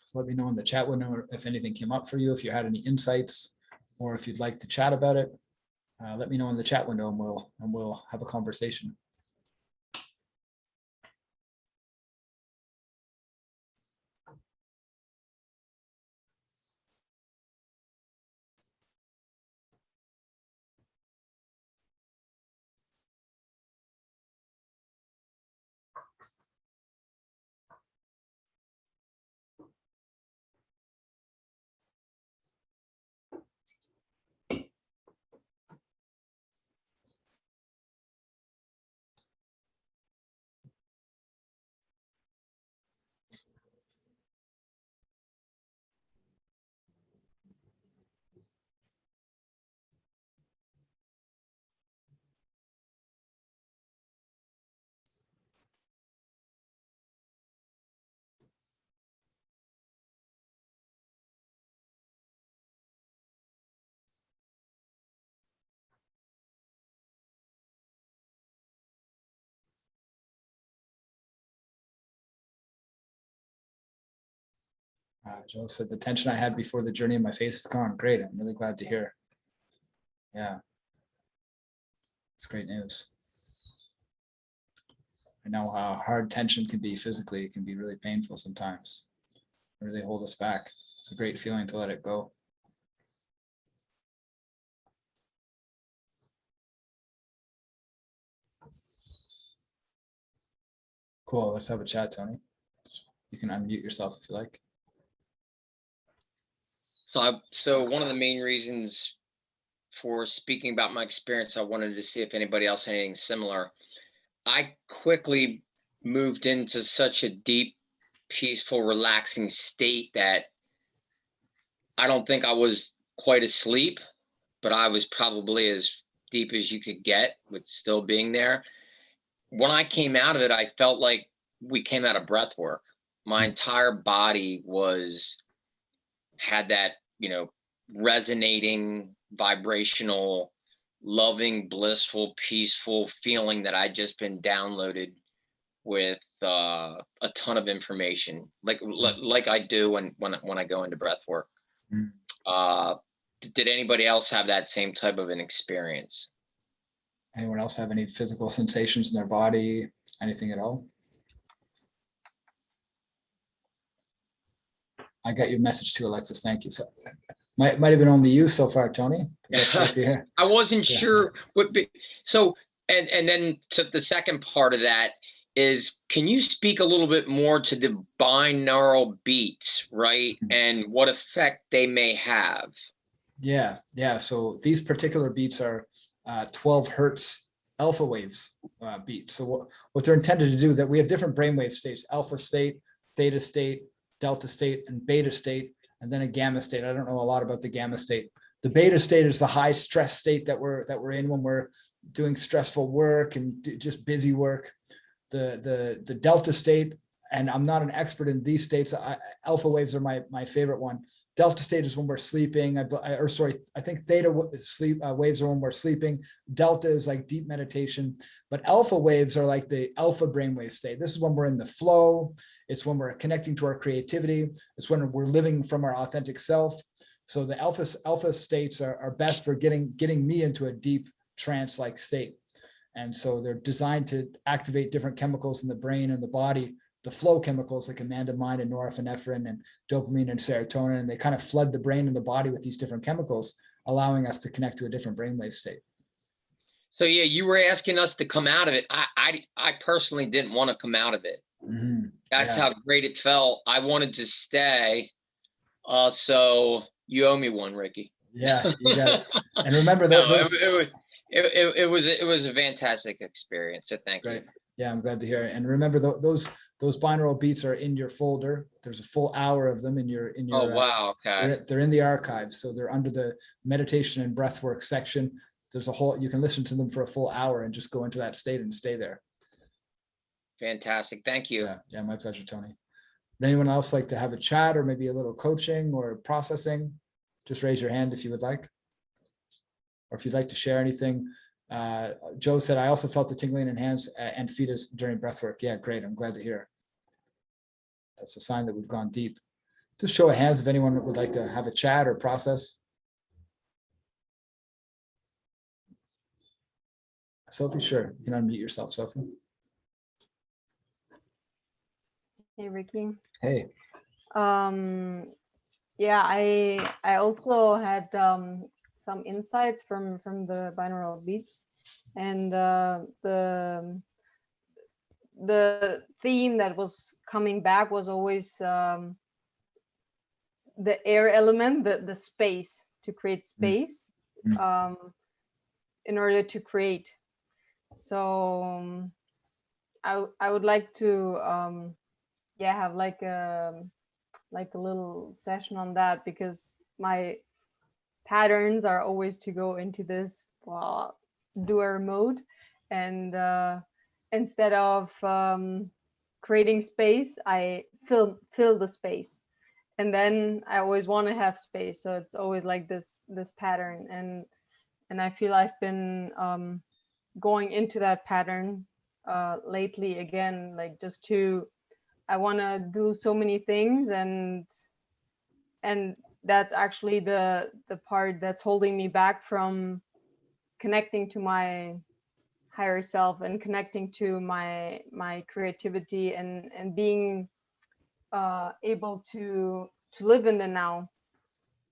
Speaker 1: So let me know in the chat window if anything came up for you, if you had any insights, or if you'd like to chat about it. Let me know in the chat window, and we'll have a conversation. Joe said the tension I had before the journey in my face is gone. Great. I'm really glad to hear. Yeah. It's great news. I know how hard tension can be physically. It can be really painful sometimes. Really hold us back. It's a great feeling to let it go. Cool. Let's have a chat, Tony. You can unmute yourself if you like.
Speaker 2: So one of the main reasons for speaking about my experience, I wanted to see if anybody else had anything similar. I quickly moved into such a deep, peaceful, relaxing state that I don't think I was quite asleep, but I was probably as deep as you could get with still being there. When I came out of it, I felt like we came out of breath work. My entire body had that, resonating, vibrational, loving, blissful, peaceful feeling that I'd just been downloaded with a ton of information, like I do when I go into breath work.
Speaker 1: Mm.
Speaker 2: Did anybody else have that same type of an experience?
Speaker 1: Anyone else have any physical sensations in their body? Anything at all? I got your message too, Alexis. Thank you. So might have been only you so far, Tony. That's great to hear.
Speaker 2: I wasn't
Speaker 1: Yeah.
Speaker 2: sure so, and then to the second part of that is, can you speak a little bit more to the binaural beats, right? And what effect they may have?
Speaker 1: Yeah. So these particular beats are 12 hertz alpha waves beats. So what they're intended to do, that we have different brainwave states: alpha state, theta state, delta state, and beta state, and then a gamma state. I don't know a lot about the gamma state. The beta state is the high stress state that we're in when we're doing stressful work and just busy work. The delta state, and I'm not an expert in these states. Alpha waves are my favorite one. Delta state is when we're sleeping. I think theta sleep waves are when we're sleeping. Delta is like deep meditation, but alpha waves are like the alpha brainwave state. This is when we're in the flow. It's when we're connecting to our creativity. It's when we're living from our authentic self. So the alpha states are best for getting me into a deep trance-like state. And so they're designed to activate different chemicals in the brain and the body, the flow chemicals like anandamide and norepinephrine and dopamine and serotonin, and they kind of flood the brain and the body with these different chemicals, allowing us to connect to a different brainwave state.
Speaker 2: So yeah, you were asking us to come out of it. I personally didn't want to come out of it.
Speaker 1: Mm-hmm.
Speaker 2: That's how great it felt. I wanted to stay. So you owe me one, Ricky.
Speaker 1: Yeah, you got it. And remember
Speaker 2: it was a fantastic experience. So thank you.
Speaker 1: Yeah, I'm glad to hear it. And remember those binaural beats are in your folder. There's a full hour of them in your.
Speaker 2: Oh wow! Okay.
Speaker 1: They're in the archives, so they're under the meditation and breathwork section. There's a whole. You can listen to them for a full hour and just go into that state and stay there.
Speaker 2: Fantastic. Thank you.
Speaker 1: Yeah, my pleasure, Tony. Would anyone else like to have a chat or maybe a little coaching or processing? Just raise your hand if you would like, or if you'd like to share anything. Joe said, I also felt the tingling in hands and feet during breathwork. Yeah, great. I'm glad to hear. That's a sign that we've gone deep. Just show of hands if anyone would like to have a chat or process. Sophie, sure. You can unmute yourself, Sophie.
Speaker 3: Hey, Ricky.
Speaker 1: Hey.
Speaker 3: Yeah, I also had some insights from the binaural beats, and the theme that was coming back was always the air element, the space, to create space in order to create. So I would like to have like a little session on that, because my patterns are always to go into this doer mode, and instead of creating space, I fill the space, and then I always want to have space. So it's always like this pattern, and I feel I've been going into that pattern lately again, like just to, I want to do so many things, and that's actually the part that's holding me back from connecting to my higher self and connecting to my creativity and being able to live in the now.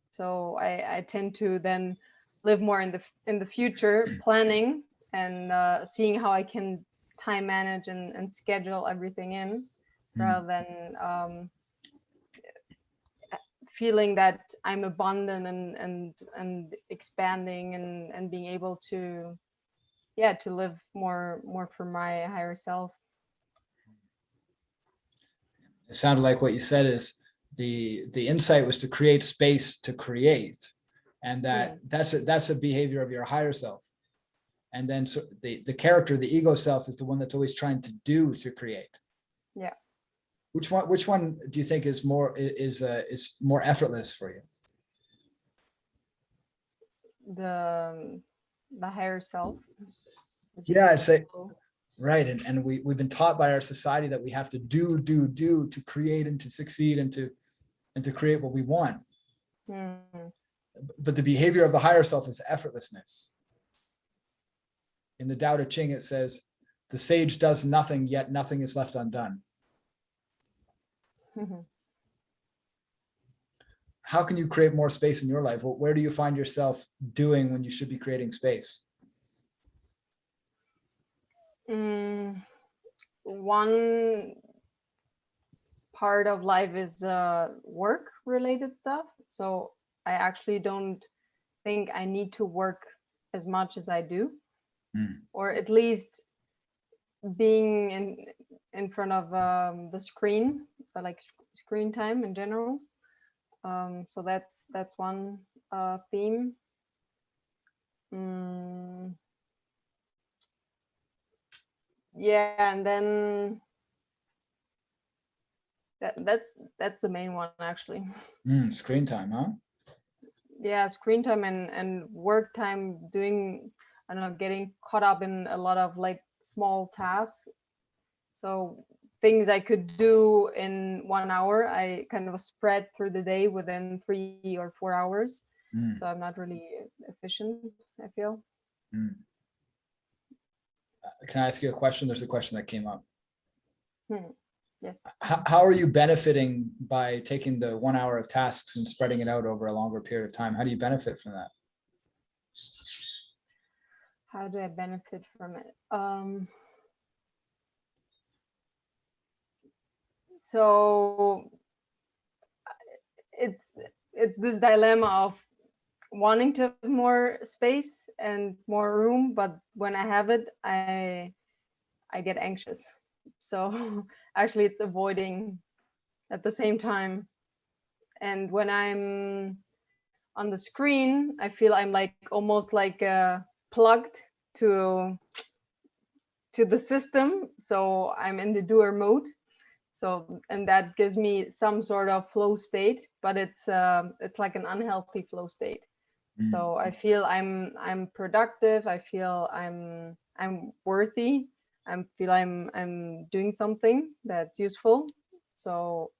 Speaker 3: So I tend to then live more in the future, planning and seeing how I can time manage and schedule everything in, rather than feeling that I'm abundant and expanding and being able to live more for my higher self.
Speaker 1: It sounded like what you said is the insight was to create space to create, and that's a behavior of your higher self. And then so the character, the ego self, is the one that's always trying to do to create.
Speaker 3: Yeah.
Speaker 1: Which one do you think is more effortless for you?
Speaker 3: The higher self.
Speaker 1: Yeah, I'd say right. And we've been taught by our society that we have to do to create and to succeed and to create what we want. But the behavior of the higher self is effortlessness. In the Tao Te Ching, it says, the sage does nothing, yet nothing is left undone. how can you create more space in your life? Where do you find yourself doing when you should be creating space?
Speaker 3: One part of life is work related stuff. So I actually don't think I need to work as much as I do, or at least being in front of the screen, like screen time in general. So that's one theme. Yeah, and then that's the main one actually.
Speaker 1: Screen time, huh?
Speaker 3: Yeah, screen time and work time, doing, I don't know, getting caught up in a lot of like small tasks. So things I could do in 1 hour, I kind of spread through the day within 3 or 4 hours. So I'm not really efficient, I feel.
Speaker 1: Can I ask you a question? There's a question that came up.
Speaker 3: Yes.
Speaker 1: How are you benefiting by taking the 1 hour of tasks and spreading it out over a longer period of time? How do you benefit from that?
Speaker 3: How do I benefit from it? So it's this dilemma of wanting to have more space and more room, but when I have it, I get anxious. So actually it's avoiding at the same time. And when I'm on the screen, I feel I'm like almost like plugged to the system. So I'm in the doer mode. So, and that gives me some sort of flow state, but it's like an unhealthy flow state. So I feel I'm productive. I feel I'm worthy. I feel I'm doing something that's useful. So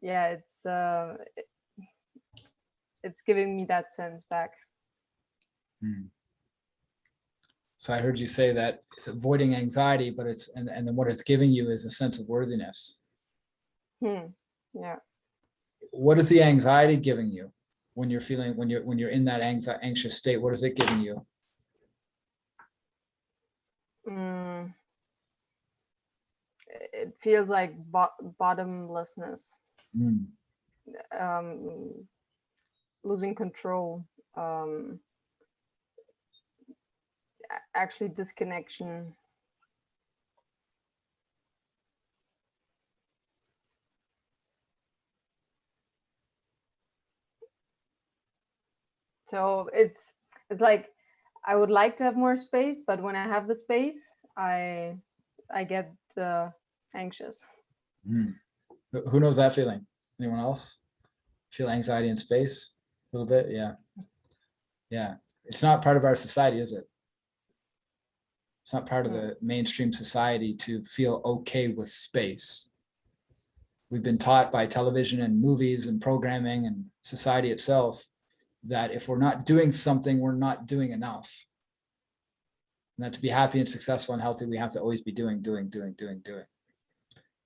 Speaker 3: yeah, it's giving me that sense back.
Speaker 1: So I heard you say that it's avoiding anxiety, but it's and then what it's giving you is a sense of worthiness.
Speaker 3: Yeah.
Speaker 1: What is the anxiety giving you when you're feeling when you're in that anxious state? What is it giving you?
Speaker 3: It feels like bottomlessness, losing control, actually disconnection. So it's like I would like to have more space, but when I have the space, I get anxious.
Speaker 1: Who knows that feeling? Anyone else feel anxiety in space a little bit? Yeah. It's not part of our society, is it? It's not part of the mainstream society to feel okay with space. We've been taught by television and movies and programming and society itself that if we're not doing something, we're not doing enough. And that to be happy and successful and healthy, we have to always be doing.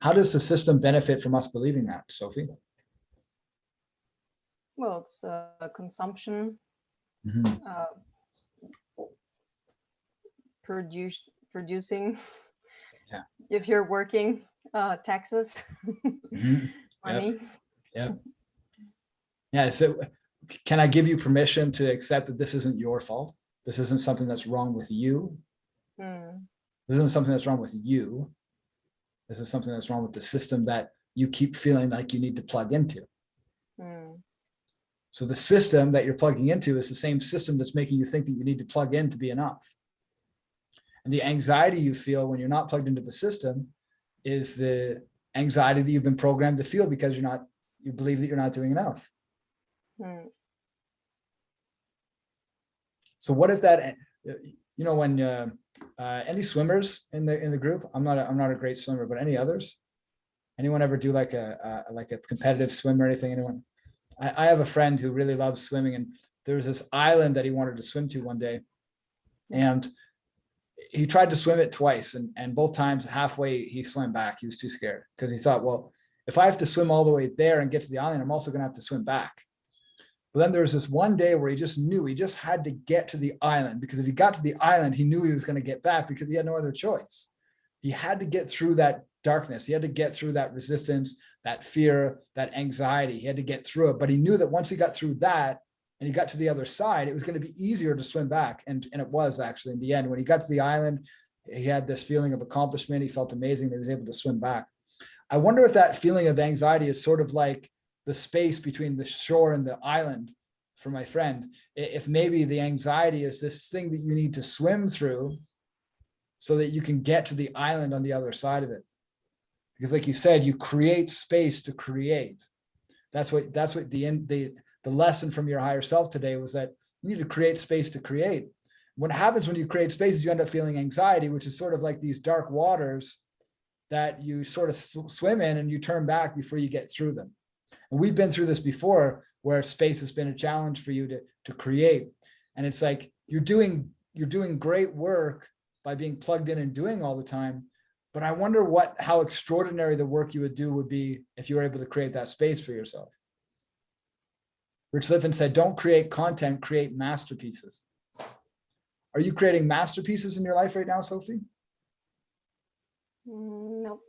Speaker 1: How does the system benefit from us believing that, Sophie?
Speaker 3: Well, it's consumption, producing.
Speaker 1: Yeah.
Speaker 3: If you're working, taxes, money.
Speaker 1: Yeah. So can I give you permission to accept that this isn't your fault? This isn't something that's wrong with you. This isn't something that's wrong with you. This is something that's wrong with the system that you keep feeling like you need to plug into. So the system that you're plugging into is the same system that's making you think that you need to plug in to be enough. And the anxiety you feel when you're not plugged into the system is the anxiety that you've been programmed to feel because you believe that you're not doing enough. So what if that, when any swimmers in the group? I'm not a great swimmer, but any others? Anyone ever do like a competitive swim or anything? Anyone? I have a friend who really loves swimming, and there was this island that he wanted to swim to one day, and he tried to swim it twice, and both times halfway he swam back. He was too scared because he thought, well, if I have to swim all the way there and get to the island, I'm also going to have to swim back. But then there was this one day where he just knew he just had to get to the island, because if he got to the island, he knew he was going to get back because he had no other choice. He had to get through that darkness. He had to get through that resistance, that fear, that anxiety. He had to get through it. But he knew that once he got through that and he got to the other side, it was going to be easier to swim back. And it was actually in the end. When he got to the island, he had this feeling of accomplishment. He felt amazing that he was able to swim back. I wonder if that feeling of anxiety is sort of like the space between the shore and the island for my friend. If maybe the anxiety is this thing that you need to swim through so that you can get to the island on the other side of it. Because like you said, you create space to create. That's what the lesson from your higher self today was, that you need to create space to create. What happens when you create space is you end up feeling anxiety, which is sort of like these dark waters that you sort of swim in and you turn back before you get through them. And we've been through this before, where space has been a challenge for you to create. And it's like, you're doing great work by being plugged in and doing all the time. But I wonder how extraordinary the work you would do would be if you were able to create that space for yourself. Rich Liffen said, don't create content, create masterpieces. Are you creating masterpieces in your life right now, Sophie?
Speaker 3: No.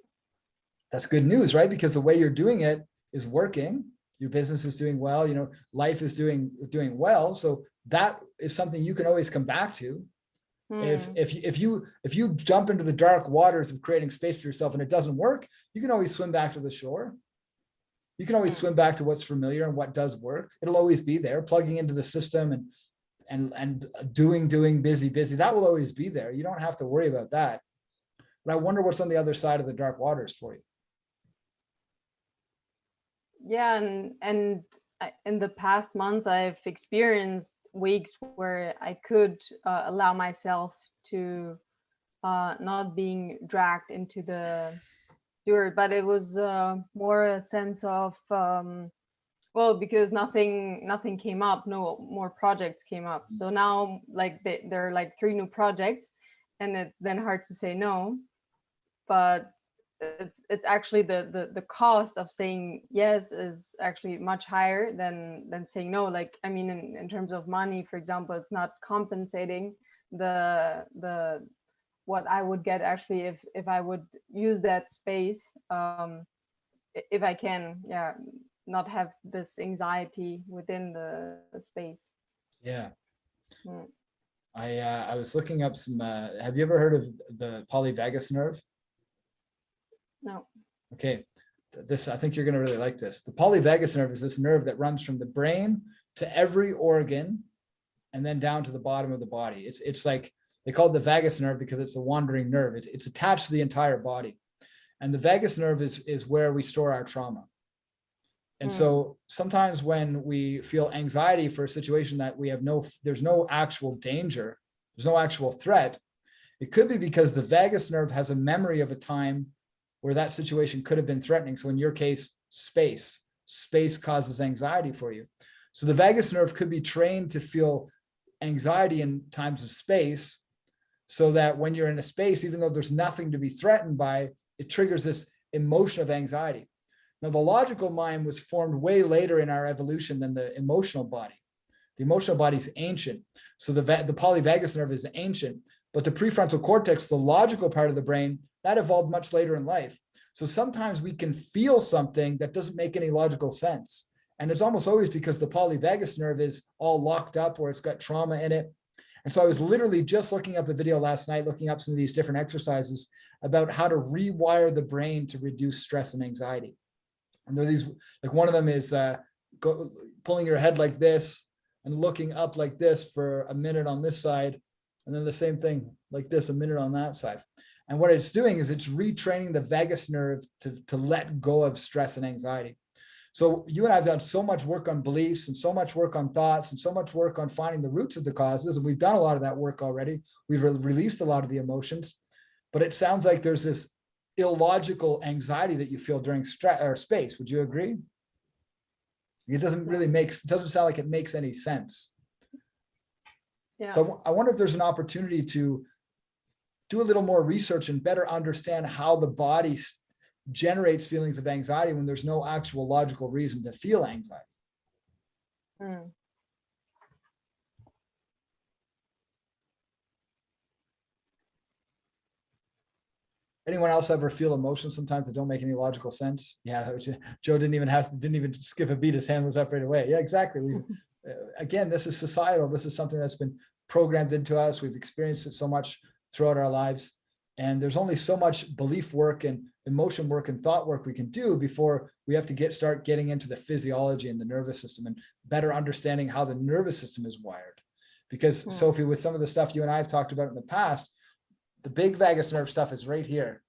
Speaker 1: That's good news, right? Because the way you're doing it is working. Your business is doing well, life is doing well. So that is something you can always come back to. If you jump into the dark waters of creating space for yourself and it doesn't work, you can always swim back to the shore. You can always swim back to what's familiar and what does work. It'll always be there, plugging into the system and doing busy. That will always be there. You don't have to worry about that. But I wonder what's on the other side of the dark waters for you.
Speaker 3: Yeah, and in the past months, I've experienced weeks where I could allow myself to not being dragged into the dirt, but it was more a sense of because nothing came up, no more projects came up. So now, like there are like 3 new projects, and it's then hard to say no. But it's actually the cost of saying yes is actually much higher than saying no. Like, I mean, in terms of money, for example, it's not compensating the what I would get actually if I would use that space, if I can not have this anxiety within the space.
Speaker 1: Yeah. I was looking up some have you ever heard of the polyvagus nerve?
Speaker 3: No.
Speaker 1: Okay, this, I think you're going to really like this. The polyvagus nerve is this nerve that runs from the brain to every organ and then down to the bottom of the body. It's like, they call it the vagus nerve because it's a wandering nerve. It's attached to the entire body. And the vagus nerve is where we store our trauma. And so sometimes when we feel anxiety for a situation that there's no actual danger, there's no actual threat, it could be because the vagus nerve has a memory of a time where that situation could have been threatening. So in your case, space causes anxiety for you. So the vagus nerve could be trained to feel anxiety in times of space, so that when you're in a space, even though there's nothing to be threatened by, it triggers this emotion of anxiety. Now, the logical mind was formed way later in our evolution than the emotional body. The emotional body is ancient. So the polyvagus nerve is ancient, but the prefrontal cortex, the logical part of the brain, that evolved much later in life. So sometimes we can feel something that doesn't make any logical sense. And it's almost always because the polyvagus nerve is all locked up or it's got trauma in it. And so I was literally just looking up a video last night, looking up some of these different exercises about how to rewire the brain to reduce stress and anxiety. And there are these, like one of them is pulling your head like this and looking up like this for a minute on this side, and then the same thing like this, a minute on that side. And what it's doing is it's retraining the vagus nerve to let go of stress and anxiety. So you and I have done so much work on beliefs and so much work on thoughts and so much work on finding the roots of the causes. And we've done a lot of that work already. We've released a lot of the emotions, but it sounds like there's this illogical anxiety that you feel during stress or space. Would you agree? It doesn't sound like it makes any sense.
Speaker 3: Yeah.
Speaker 1: So I wonder if there's an opportunity to do a little more research and better understand how the body generates feelings of anxiety when there's no actual logical reason to feel anxiety.
Speaker 3: Mm.
Speaker 1: Anyone else ever feel emotions sometimes that don't make any logical sense? Yeah, Joe didn't even skip a beat. His hand was up right away. Yeah, exactly. Again, this is societal. This is something that's been programmed into us. We've experienced it so much throughout our lives. And there's only so much belief work and emotion work and thought work we can do before we have to start getting into the physiology and the nervous system and better understanding how the nervous system is wired. Because Sophie, with some of the stuff you and I have talked about in the past, the big vagus nerve stuff is right here,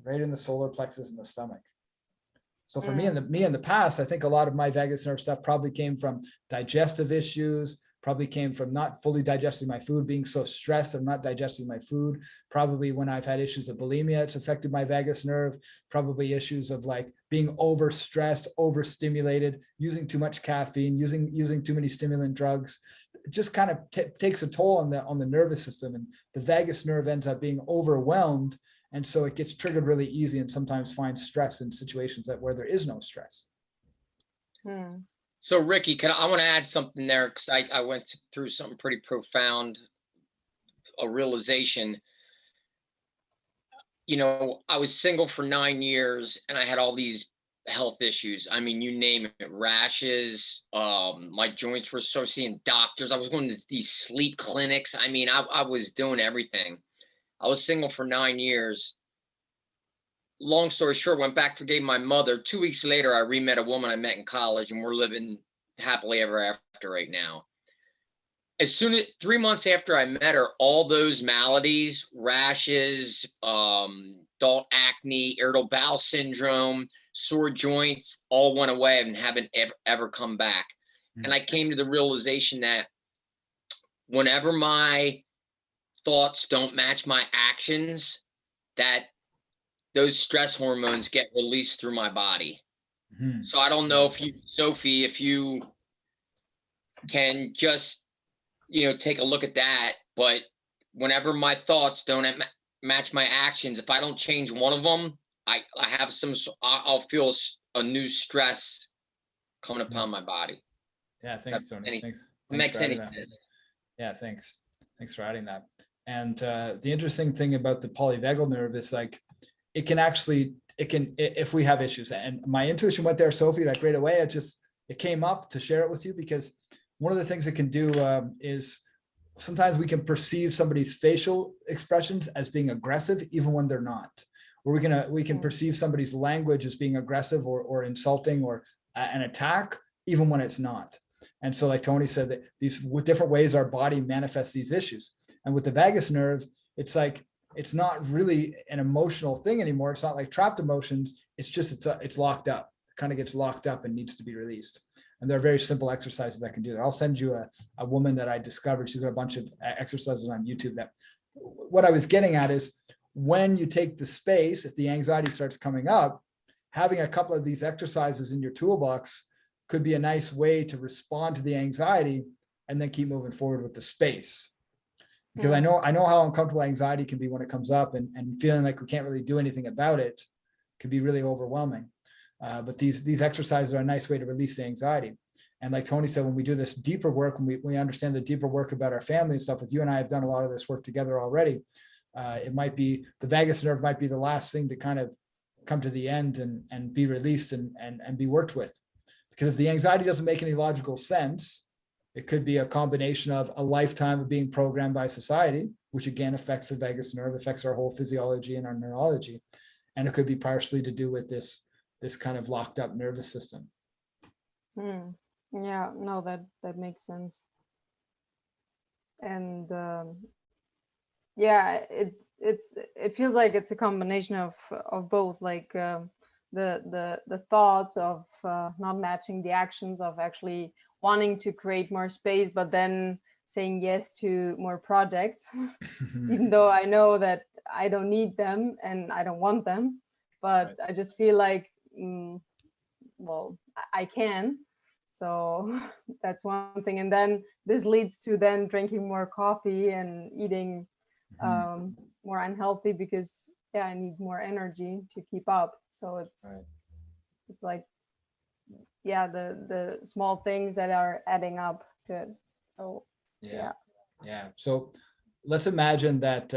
Speaker 1: right in the solar plexus in the stomach. So for me in the past, I think a lot of my vagus nerve stuff probably came from digestive issues, probably came from not fully digesting my food, being so stressed I'm not digesting my food. Probably when I've had issues of bulimia, it's affected my vagus nerve. Probably issues of like being overstressed, overstimulated, using too much caffeine, using too many stimulant drugs. It just kind of takes a toll on the nervous system, and the vagus nerve ends up being overwhelmed. And so it gets triggered really easy and sometimes finds stress in situations where there is no stress.
Speaker 2: So Ricky, I want to add something there, because I went through something pretty profound, a realization. You know, I was single for 9 years and I had all these health issues. I mean, you name it, rashes, my joints were so, seeing doctors. I was going to these sleep clinics. I mean, I was doing everything. I was single for 9 years. Long story short, went back, forgave my mother. 2 weeks later, I re-met a woman I met in college, and we're living happily ever after right now. As soon as 3 months after I met her, all those maladies, rashes, adult acne, irritable bowel syndrome, sore joints, all went away and haven't ever come back. And I came to the realization that whenever my thoughts don't match my actions, that those stress hormones get released through my body. So I don't know if you, Sophie, if you can just, take a look at that. But whenever my thoughts don't match my actions, if I don't change one of them, I have I'll feel a new stress coming upon my body.
Speaker 1: Yeah, thanks, Tony. Thanks
Speaker 2: Makes
Speaker 1: for
Speaker 2: any
Speaker 1: adding that.
Speaker 2: sense.
Speaker 1: Yeah, thanks for adding that. And the interesting thing about the polyvagal nerve is like it can if we have issues, and my intuition went there, Sophie, like right away. It came up to share it with you because one of the things it can do is sometimes we can perceive somebody's facial expressions as being aggressive even when they're not. Or we can perceive somebody's language as being aggressive or insulting or an attack even when it's not. And so like Tony said, that these different ways our body manifests these issues. And with the vagus nerve, it's like it's not really an emotional thing anymore. It's not like trapped emotions. It's just it's locked up. It kind of gets locked up and needs to be released. And there are very simple exercises that can do that. I'll send you a woman that I discovered. She's got a bunch of exercises on YouTube. That what I was getting at is when you take the space, if the anxiety starts coming up, having a couple of these exercises in your toolbox could be a nice way to respond to the anxiety and then keep moving forward with the space. Because I know how uncomfortable anxiety can be when it comes up, and feeling like we can't really do anything about it can be really overwhelming. But these exercises are a nice way to release the anxiety. And like Tony said, when we do this deeper work, when we understand the deeper work about our family and stuff, with you and I have done a lot of this work together already. It might be the vagus nerve might be the last thing to kind of come to the end and be released and be worked with. Because if the anxiety doesn't make any logical sense, it could be a combination of a lifetime of being programmed by society, which again affects the vagus nerve, affects our whole physiology and our neurology. And it could be partially to do with this kind of locked up nervous system.
Speaker 3: Yeah, no, that makes sense. And yeah, it feels like it's a combination of both, like the thoughts of not matching the actions, of actually wanting to create more space, but then saying yes to more projects, even though I know that I don't need them and I don't want them, but right. I just feel like, well, I can. So that's one thing. And then this leads to then drinking more coffee and eating more unhealthy, because I need more energy to keep up. So
Speaker 1: Right.
Speaker 3: it's like, yeah, the small things that are adding up to it. So
Speaker 1: Yeah. Yeah. So let's imagine that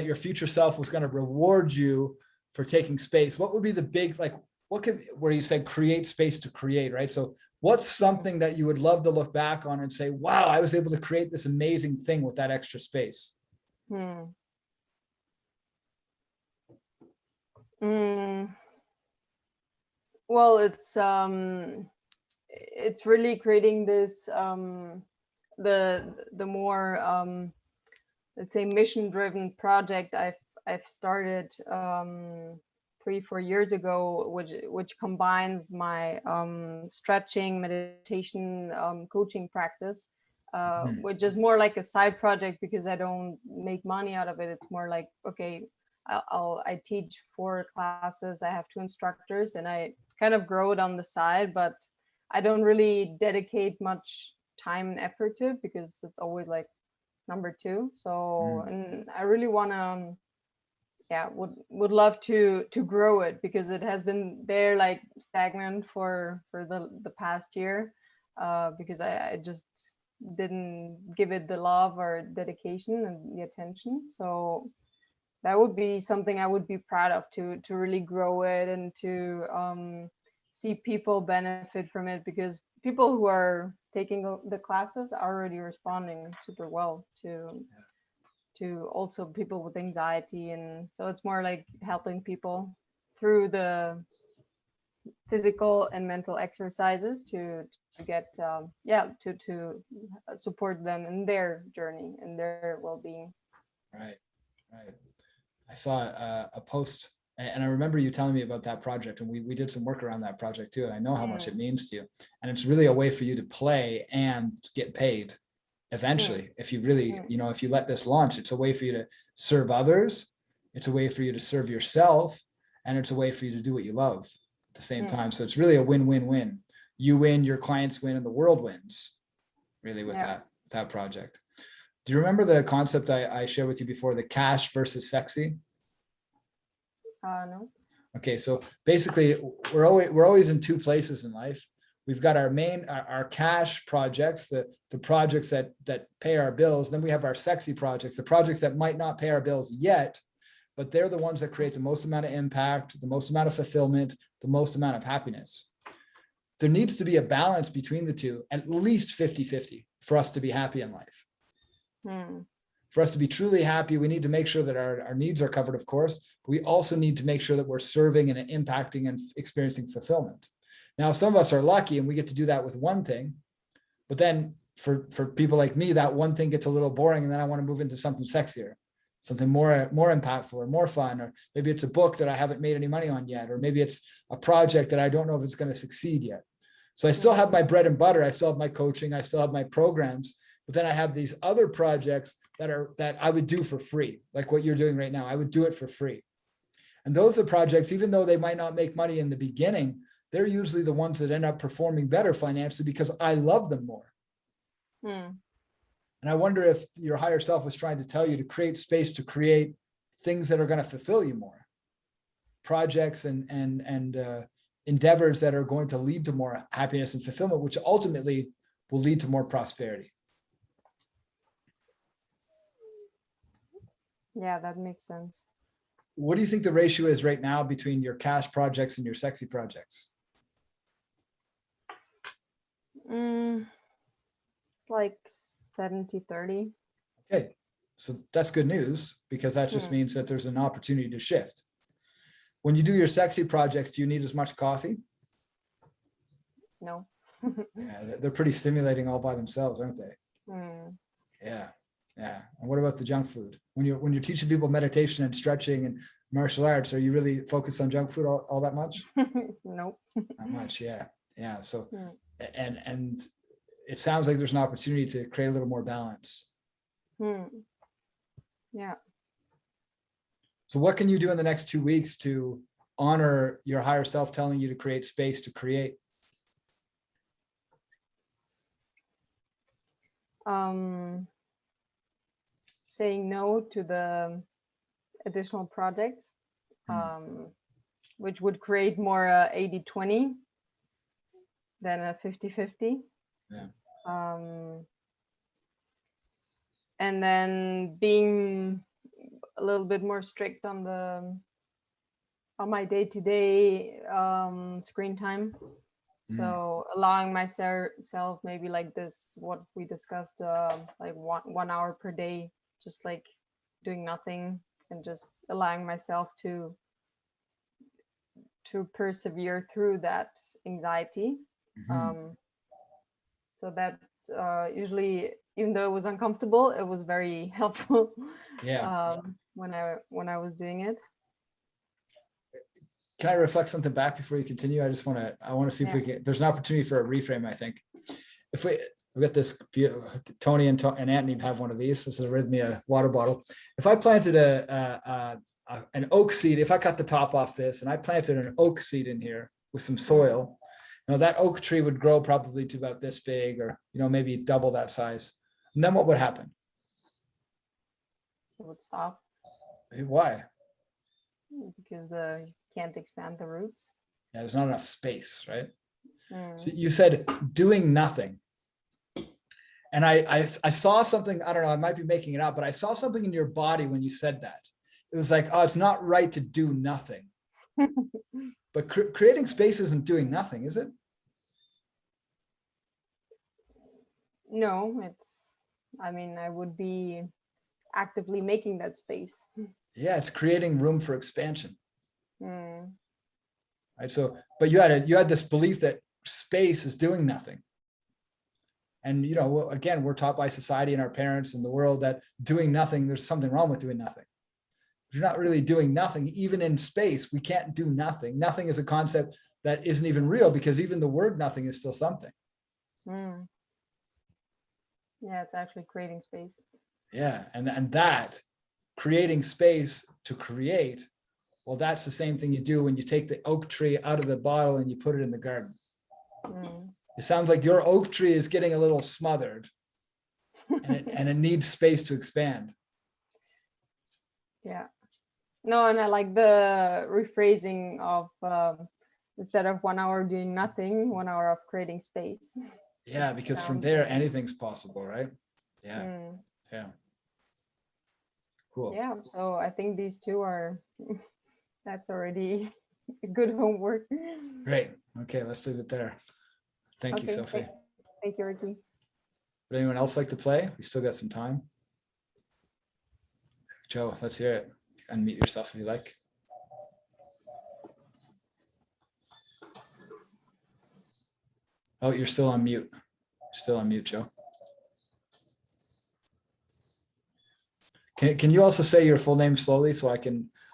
Speaker 1: your future self was going to reward you for taking space. What would be the big, like, what could, where you said create space to create, right? So what's something that you would love to look back on and say, wow, I was able to create this amazing thing with that extra space?
Speaker 3: Hmm. Mm, well, it's really creating this the more let's say mission driven project I've started 3-4 years ago, which combines my stretching, meditation, coaching practice,
Speaker 1: Mhm.
Speaker 3: which is more like a side project because I don't make money out of it. It's more like, okay, I teach 4 classes, I have 2 instructors, and I kind of grow it on the side, but I don't really dedicate much time and effort to it because it's always like number 2. So,
Speaker 1: Mm.
Speaker 3: and I really want to, yeah, would love to grow it because it has been there like stagnant for the past year, because I just didn't give it the love or dedication and the attention. So that would be something I would be proud of, to really grow it and to see people benefit from it, because people who are taking the classes are already responding super well to also people with anxiety. And so it's more like helping people through the physical and mental exercises to get to support them in their journey and their well-being.
Speaker 1: Right. Right. I saw a post, and I remember you telling me about that project, and we did some work around that project too. And I know how much it means to you. And it's really a way for you to play and get paid eventually. If you really, if you let this launch, it's a way for you to serve others. It's a way for you to serve yourself, and it's a way for you to do what you love at the same time. So it's really a win-win-win. You win, your clients win, and the world wins, really, with that project. Do you remember the concept I shared with you before, the cash versus sexy?
Speaker 3: No.
Speaker 1: Okay, so basically we're always in 2 places in life. We've got our cash projects, the projects that pay our bills. Then we have our sexy projects, the projects that might not pay our bills yet, but they're the ones that create the most amount of impact, the most amount of fulfillment, the most amount of happiness. There needs to be a balance between the two, at least 50-50, for us to be happy in life. For us to be truly happy, we need to make sure that our needs are covered, of course, but we also need to make sure that we're serving and impacting and experiencing fulfillment. Now, some of us are lucky and we get to do that with one thing, but then for people like me, that one thing gets a little boring, and then I want to move into something sexier, something more impactful or more fun, or maybe it's a book that I haven't made any money on yet, or maybe it's a project that I don't know if it's going to succeed yet. So I still have my bread and butter, I still have my coaching, I still have my programs, but then I have these other projects that I would do for free, like what you're doing right now. I would do it for free. And those are projects, even though they might not make money in the beginning, they're usually the ones that end up performing better financially because I love them more. And I wonder if your higher self was trying to tell you to create space to create things that are going to fulfill you more, projects and endeavors that are going to lead to more happiness and fulfillment, which ultimately will lead to more prosperity.
Speaker 3: Yeah, that makes sense.
Speaker 1: What do you think the ratio is right now between your cash projects and your sexy projects?
Speaker 3: Like 70-30.
Speaker 1: Okay, so that's good news, because that just means that there's an opportunity to shift. When you do your sexy projects, do you need as much coffee?
Speaker 3: No.
Speaker 1: Yeah, they're pretty stimulating all by themselves, aren't they? Yeah. Yeah. And what about the junk food? When you're teaching people meditation and stretching and martial arts, are you really focused on junk food all that much?
Speaker 3: Nope.
Speaker 1: Not much. Yeah. Yeah. So, and it sounds like there's an opportunity to create a little more balance.
Speaker 3: Yeah.
Speaker 1: So what can you do in the next 2 weeks to honor your higher self telling you to create space to create?
Speaker 3: Saying no to additional projects,
Speaker 1: Mm.
Speaker 3: which would create more 80-20 than a 50-50.
Speaker 1: Yeah.
Speaker 3: And then being a little bit more strict on my day-to-day screen time. So allowing myself maybe like this, what we discussed, like 1 hour per day, just like doing nothing and just allowing myself to persevere through that anxiety.
Speaker 1: Mhm.
Speaker 3: So that usually, even though it was uncomfortable, it was very helpful.
Speaker 1: Yeah.
Speaker 3: When I was doing it.
Speaker 1: Can I reflect something back before you continue? I want to see if we can, there's an opportunity for a reframe, I think. If we got this, Tony and Anthony have one of these. This is a Rhythmia water bottle. If I planted an oak seed, if I cut the top off this and I planted an oak seed in here with some soil, that oak tree would grow probably to about this big, or, maybe double that size. And then what would happen?
Speaker 3: It would stop.
Speaker 1: Why?
Speaker 3: Because you can't expand the roots.
Speaker 1: Yeah, there's not enough space, right?
Speaker 3: Mm.
Speaker 1: So you said doing nothing. And I saw something, I don't know, I might be making it up, but I saw something in your body when you said that. It was like, oh, it's not right to do nothing. But creating space isn't doing nothing, is it?
Speaker 3: No, I would be actively making that space.
Speaker 1: Yeah, it's creating room for expansion.
Speaker 3: Mm.
Speaker 1: Right. So, but you had this belief that space is doing nothing. And, again, we're taught by society and our parents and the world that doing nothing, there's something wrong with doing nothing. You're not really doing nothing. Even in space, we can't do nothing. Nothing is a concept that isn't even real, because even the word nothing is still something.
Speaker 3: Mm. Yeah, it's actually creating space.
Speaker 1: Yeah. And that creating space to create, well, that's the same thing you do when you take the oak tree out of the bottle and you put it in the garden.
Speaker 3: Mm.
Speaker 1: It sounds like your oak tree is getting a little smothered and it needs space to expand.
Speaker 3: Yeah. No, and I like the rephrasing of instead of 1 hour doing nothing, 1 hour of creating space.
Speaker 1: Yeah, because from there, anything's possible, right? Yeah.
Speaker 3: Mm.
Speaker 1: Yeah. Cool.
Speaker 3: Yeah, so I think these two are, that's already good homework.
Speaker 1: Great. Okay, let's leave it there. Thank you, Sophie.
Speaker 3: Thank you, Ricky.
Speaker 1: Would anyone else like to play? We still got some time. Joe, let's hear it. Unmute yourself if you like. Oh, you're still on mute. Still on mute, Joe. Can you also say your full name slowly so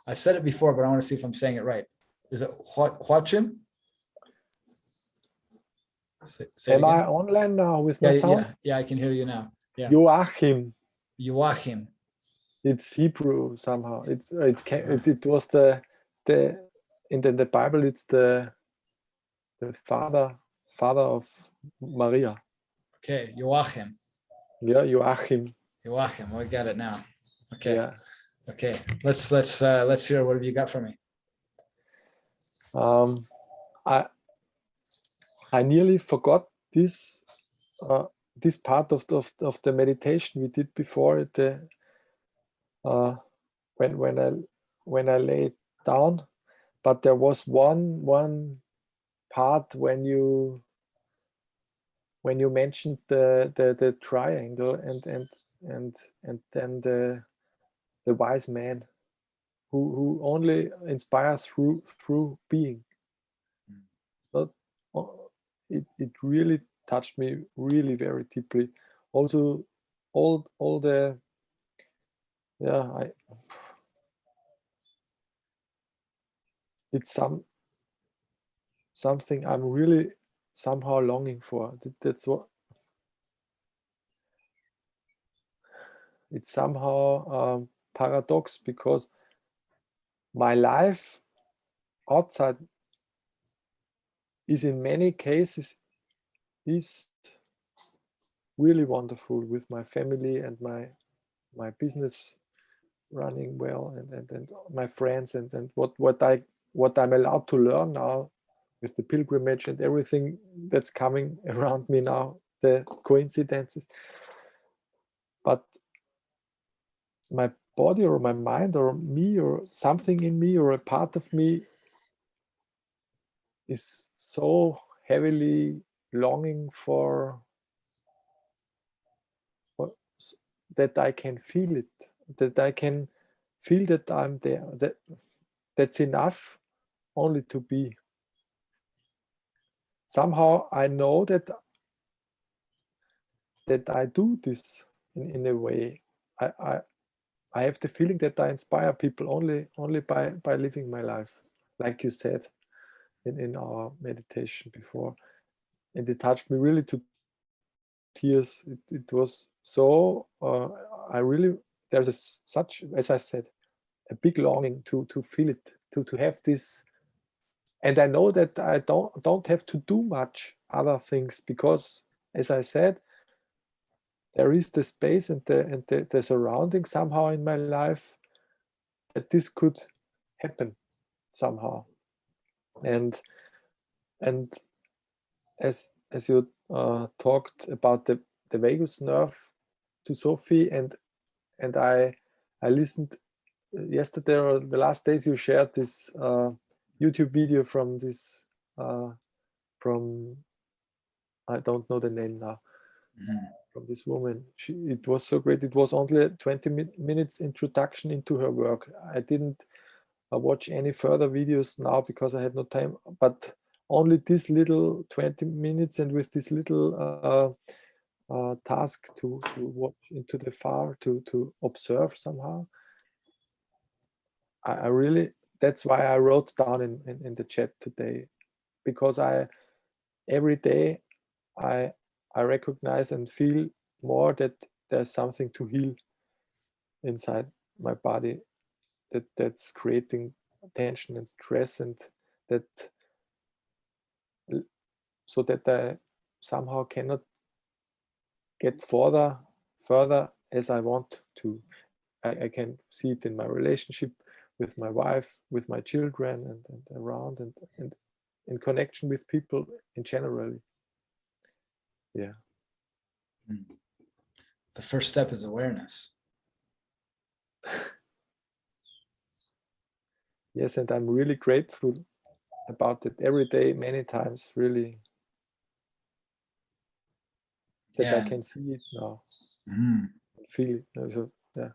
Speaker 1: I said it before, but I want to see if I'm saying it right. Is it Joachim?
Speaker 4: Am I online now with my sound?
Speaker 1: Yeah, I can hear you now. Yeah.
Speaker 4: Joachim.
Speaker 1: Joachim.
Speaker 4: It's Hebrew somehow. It was the in the Bible. It's the father of Maria.
Speaker 1: Okay, Joachim.
Speaker 4: Yeah, Joachim.
Speaker 1: Joachim. I got it now. Okay.
Speaker 4: Yeah.
Speaker 1: Okay. Let's hear. What have you got for me?
Speaker 4: I nearly forgot this this part of the meditation we did before when I laid down, but there was one part when you mentioned the triangle and then the wise man who only inspires through being. But it really touched me really very deeply. Also, all the it's something I'm really somehow longing for. That's what it's somehow paradox, because my life outside is in many cases is really wonderful with my family and my business running well, and my friends, and what I'm allowed to learn now with the pilgrimage and everything that's coming around me now, the coincidences. But my body or my mind or me or something in me or a part of me is so heavily longing for that I can feel it, that I can feel that I'm there, that's enough only to be. Somehow I know that I do this in a way. I have the feeling that I inspire people only by living my life, like you said in our meditation before. And it touched me really to tears. It was so, I really, there's such, as I said, a big longing to feel it, to have this. And I know that I don't have to do much other things, because, as I said, there is the space and the surrounding somehow in my life that this could happen somehow. And as you talked about the vagus nerve to Sophie, and I listened yesterday or the last days, you shared this YouTube video from this from, I don't know the name now, from this woman. It was so great. It was only a 20 minutes introduction into her work. I didn't watch any further videos now because I had no time, but only this little 20 minutes, and with this little task to watch into the far, to observe somehow. I really, that's why I wrote down in the chat today, because every day I recognize and feel more that there's something to heal inside my body, that's creating tension and stress, and that, so that I somehow cannot get further as I want to. I can see it in my relationship with my wife, with my children, and around, and in connection with people in generally. Yeah.
Speaker 1: The first step is awareness.
Speaker 4: Yes, and I'm really grateful about it every day, many times, really, that I can see it now, feel it. So, yeah.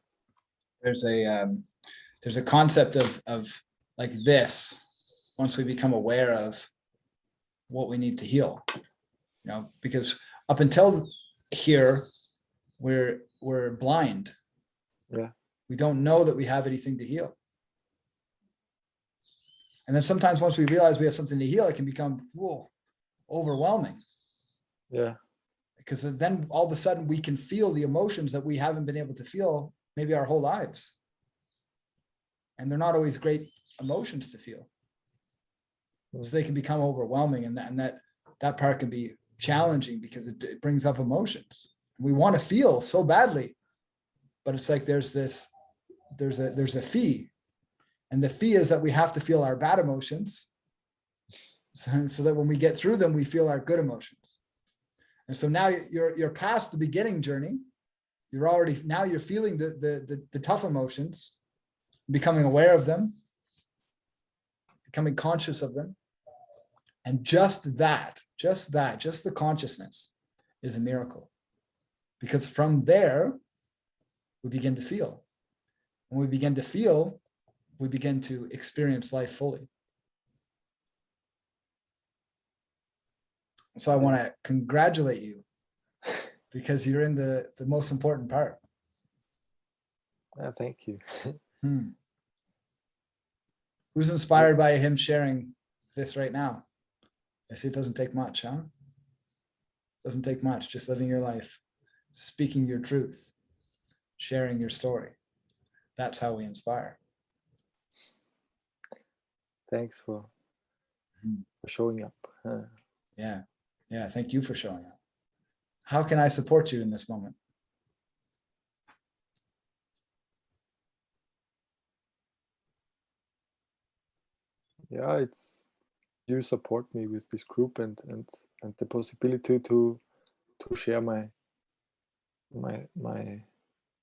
Speaker 1: There's a concept of like this. Once we become aware of what we need to heal, because up until here, we're blind.
Speaker 4: Yeah.
Speaker 1: We don't know that we have anything to heal. And then sometimes once we realize we have something to heal, it can become overwhelming.
Speaker 4: Yeah.
Speaker 1: Because then all of a sudden we can feel the emotions that we haven't been able to feel maybe our whole lives. And they're not always great emotions to feel. So they can become overwhelming, and that part can be challenging because it brings up emotions. We want to feel so badly, but it's like there's a fee, and the fee is that we have to feel our bad emotions, so that when we get through them, we feel our good emotions. And so now you're past the beginning journey. You're feeling the tough emotions, becoming aware of them, becoming conscious of them. And just the consciousness is a miracle. Because from there, we begin to feel. When we begin to feel, we begin to experience life fully. So I want to congratulate you, because you're in the most important part.
Speaker 4: Thank you.
Speaker 1: Who's inspired by him sharing this right now? I see it doesn't take much, huh? Doesn't take much, just living your life, speaking your truth, sharing your story. That's how we inspire.
Speaker 4: Thanks for showing up.
Speaker 1: Yeah, thank you for showing up. How can I support you in this moment?
Speaker 4: yeah, it's you support me with this group and the possibility to share my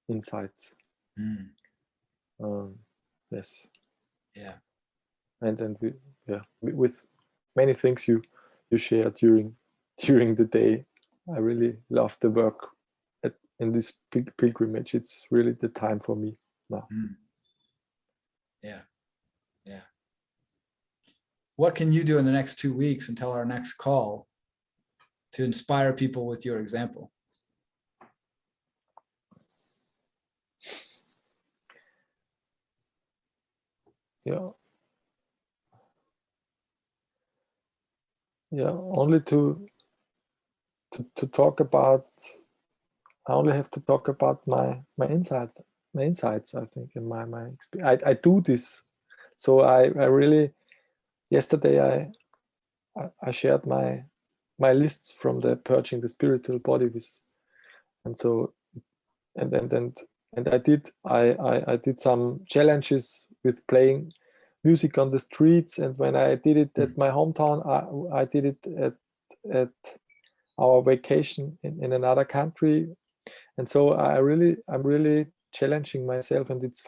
Speaker 4: insights.
Speaker 1: Mm,
Speaker 4: Yes,
Speaker 1: yeah.
Speaker 4: and we, yeah, with many things you share during the day. I really love the work in this pilgrimage. It's really the time for me now.
Speaker 1: Mm, yeah. Yeah. What can you do in the next 2 weeks until our next call to inspire people with your example?
Speaker 4: Yeah, yeah. Only to talk about. I only have to talk about my insights. I think in my experience. I do this, so I really yesterday I shared my lists from the purging the spiritual body with, and so and I did some challenges with playing music on the streets, and when I did it at my hometown, I did it at our vacation in another country, and so I'm really challenging myself, and it's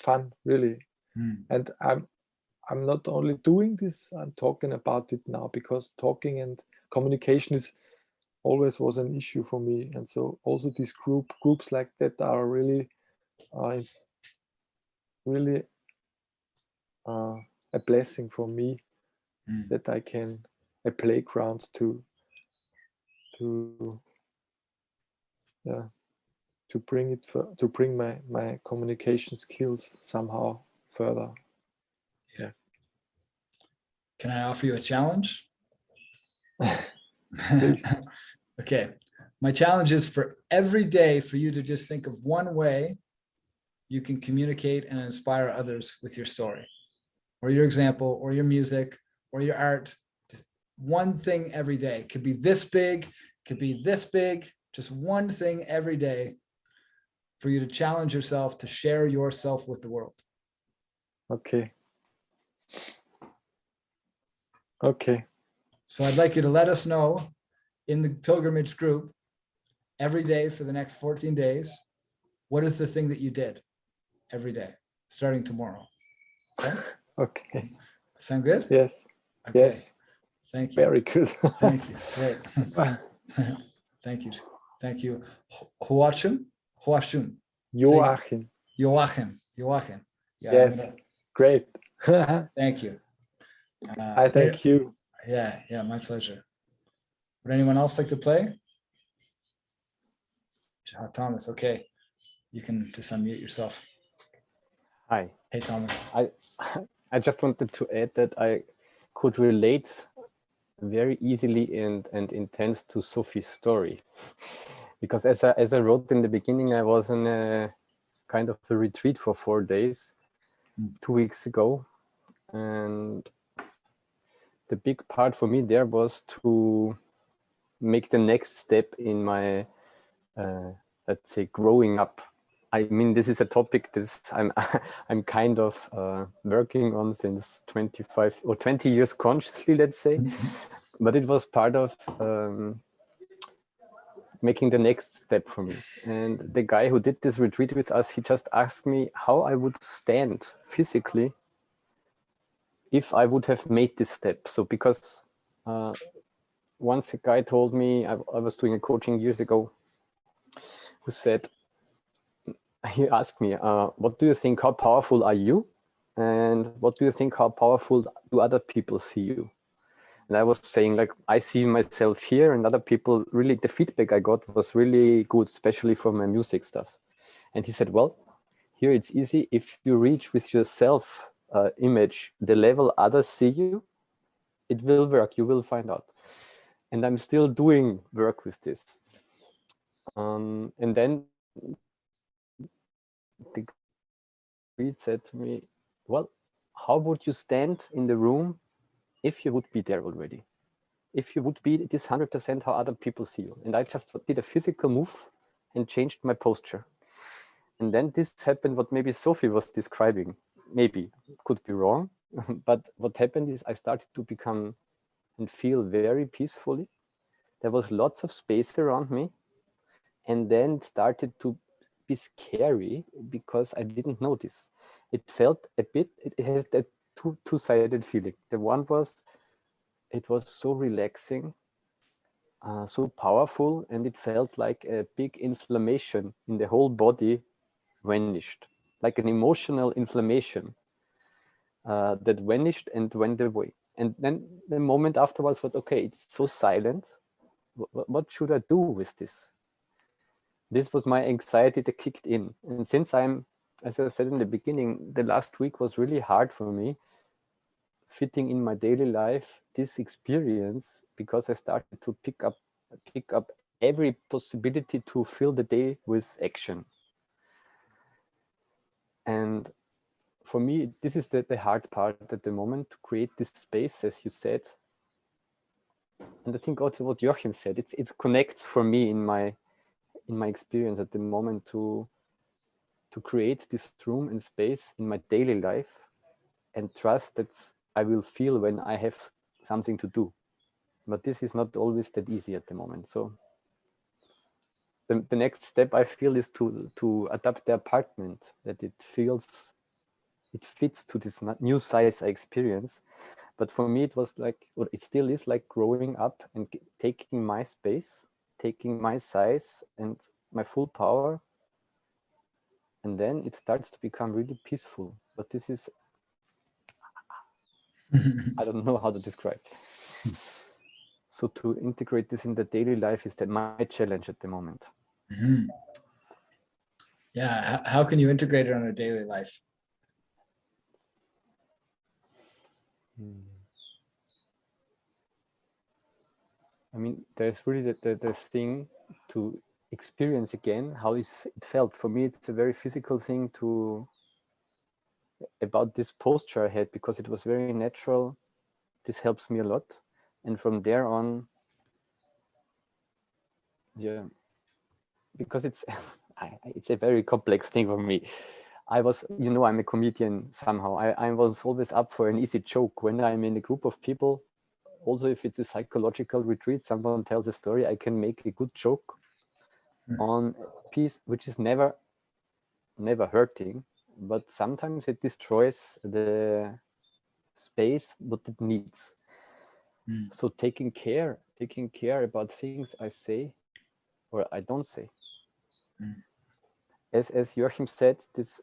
Speaker 4: fun really.
Speaker 1: Mm,
Speaker 4: And I'm not only doing this, I'm talking about it now, because talking and communication is always was an issue for me. And so also these groups like that are really really a blessing for me,
Speaker 1: mm,
Speaker 4: that I can a playground to yeah, to bring it to bring my communication skills somehow further.
Speaker 1: yeah. Can I offer you a challenge?
Speaker 4: Please.
Speaker 1: Okay. My challenge is for every day for you to just think of one way you can communicate and inspire others with your story or your example or your music or your art. Just one thing every day. Could be this big, could be this big, just one thing every day for you to challenge yourself to share yourself with the world.
Speaker 4: Okay. Okay.
Speaker 1: So I'd like you to let us know in the pilgrimage group every day for the next 14 days, what is the thing that you did every day, starting tomorrow? Okay.
Speaker 4: Okay.
Speaker 1: Sound good?
Speaker 4: Yes.
Speaker 1: Okay.
Speaker 4: Yes.
Speaker 1: Thank you.
Speaker 4: Very good.
Speaker 1: Thank you. Great. Thank you. Thank you. Joachim? Joachim.
Speaker 4: Joachim.
Speaker 1: Joachim. Joachim. Yeah.
Speaker 4: Yes. Great.
Speaker 1: Thank you.
Speaker 4: I thank you.
Speaker 1: Yeah. Yeah. My pleasure. Would anyone else like to play? Thomas. Okay. You can just unmute yourself.
Speaker 5: Hi.
Speaker 1: Hey, Thomas.
Speaker 5: I just wanted to add that I could relate very easily and intense to Sophie's story, because as I wrote in the beginning, I was in a kind of a retreat for 4 days 2 weeks ago, and the big part for me there was to make the next step in my let's say growing up. I mean, this is a topic that I'm kind of working on since 25 or 20 years consciously, let's say. But it was part of making the next step for me. And the guy who did this retreat with us, he just asked me how I would stand physically if I would have made this step. So because once a guy told me, I was doing a coaching years ago, who said, he asked me, what do you think, how powerful are you? And what do you think, how powerful do other people see you? And I was saying, like, I see myself here, and other people, really, the feedback I got was really good, especially from my music stuff. And he said, well, here it's easy. If you reach with your self image the level others see you, it will work, you will find out. And I'm still doing work with this. And then the guide said to me, well, how would you stand in the room if you would be there already? If you would be this 100% how other people see you? And I just did a physical move and changed my posture. And then this happened what maybe Sophie was describing. Maybe, could be wrong. But what happened is I started to become and feel very peacefully. There was lots of space around me. And then it started to be scary because I didn't notice. It felt a bit, it has that two-sided feeling. The one was, it was so relaxing, so powerful, and it felt like a big inflammation in the whole body vanished, like an emotional inflammation that vanished and went away. And then the moment afterwards was, okay, it's so silent. What should I do with this? This was my anxiety that kicked in. And since I'm, as I said in the beginning, the last week was really hard for me, fitting in my daily life this experience, because I started to pick up every possibility to fill the day with action. And for me, this is the hard part at the moment, to create this space, as you said. And I think also what Joachim said, it connects for me in my experience at the moment to create this room and space in my daily life and trust that I will feel when I have something to do. But this is not always that easy at the moment. So the next step I feel is to adapt the apartment, that it fits to this new size I experience. But for me, it was like, or it still is like growing up and taking my space, taking my size and my full power. And then it starts to become really peaceful. But this is, I don't know how to describe. So to integrate this in the daily life is my challenge at the moment.
Speaker 1: Mhm. Yeah, how can you integrate it on a daily life?
Speaker 5: I mean, there's really the thing to experience again how it felt. For me, it's a very physical thing about this posture I had, because it was very natural. This helps me a lot. And from there on, yeah, because it's it's a very complex thing for me. I was, I'm a comedian somehow. I was always up for an easy joke when I'm in a group of people. Also, if it's a psychological retreat, someone tells a story, I can make a good joke on a piece which is never hurting, but sometimes it destroys the space what it needs. So taking care about things I say or I don't say. As Joachim said, this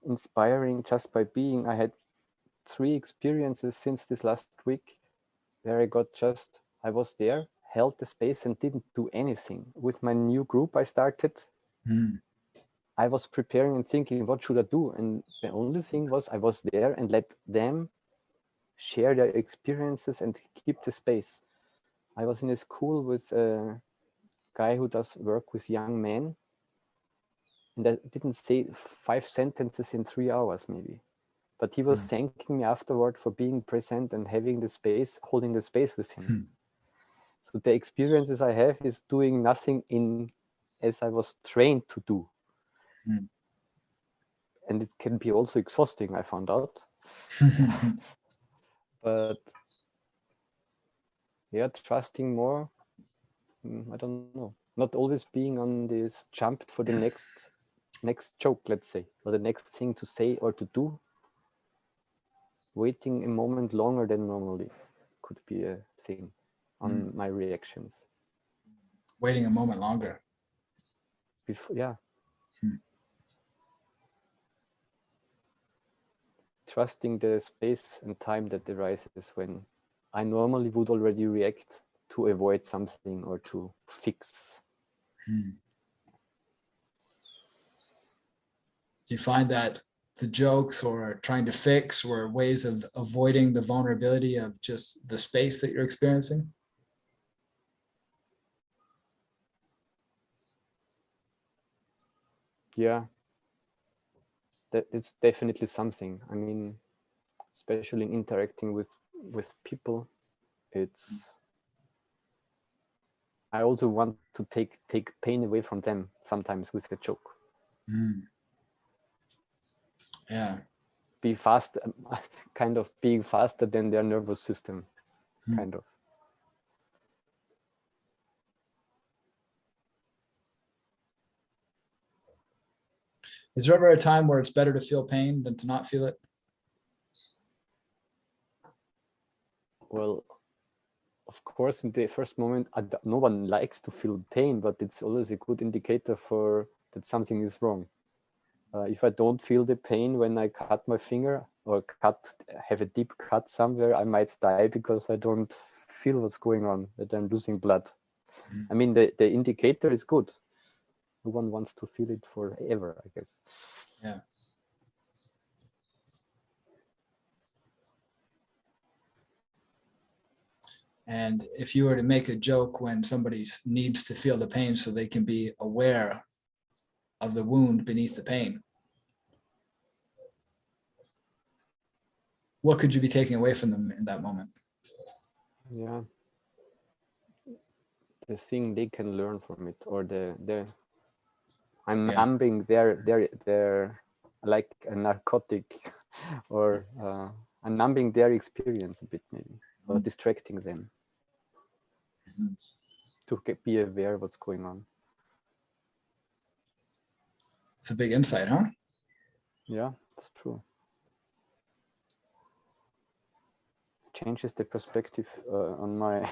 Speaker 5: inspiring just by being. I had 3 experiences since this last week where I was there, held the space and didn't do anything. With my new group I started, I was preparing and thinking, what should I do? And the only thing was I was there and let them share their experiences and keep the space. I was in a school with a guy who does work with young men, and I didn't say 5 sentences in 3 hours maybe. But he was thanking me afterward for being present and having the space, holding the space with him. So the experiences I have is doing nothing as I was trained to do. And it can be also exhausting, I found out. But yeah, trusting more, I don't know. Not always being on this jump for the next joke, let's say, or the next thing to say or to do. Waiting a moment longer than normally could be a thing on my reactions.
Speaker 1: Waiting a moment longer.
Speaker 5: Before, yeah. Trusting the space and time that arises when I normally would already react to avoid something or to fix.
Speaker 1: Do you find that the jokes or trying to fix were ways of avoiding the vulnerability of just the space that you're experiencing?
Speaker 5: Yeah, that it's definitely something. I mean, especially in interacting with people, I also want to take pain away from them sometimes with the joke.
Speaker 1: Yeah.
Speaker 5: be fast, kind of being faster than their nervous system, kind of.
Speaker 1: Is there ever a time where it's better to feel pain than to not feel it?
Speaker 5: Well, of course, in the first moment, no one likes to feel pain, but it's always a good indicator for that something is wrong. If I don't feel the pain when I cut my finger or have a deep cut somewhere, I might die because I don't feel what's going on, that I'm losing blood. I mean, the indicator is good. No one wants to feel it forever, I guess.
Speaker 1: Yeah. And if you were to make a joke when somebody needs to feel the pain so they can be aware of the wound beneath the pain, what could you be taking away from them in that moment?
Speaker 5: Yeah. The thing they can learn from it, or I'm numbing their like a narcotic, or I'm numbing their experience a bit, maybe, or distracting them to be aware what's going on.
Speaker 1: It's a big insight, huh?
Speaker 5: Yeah, it's true. Changes the perspective on my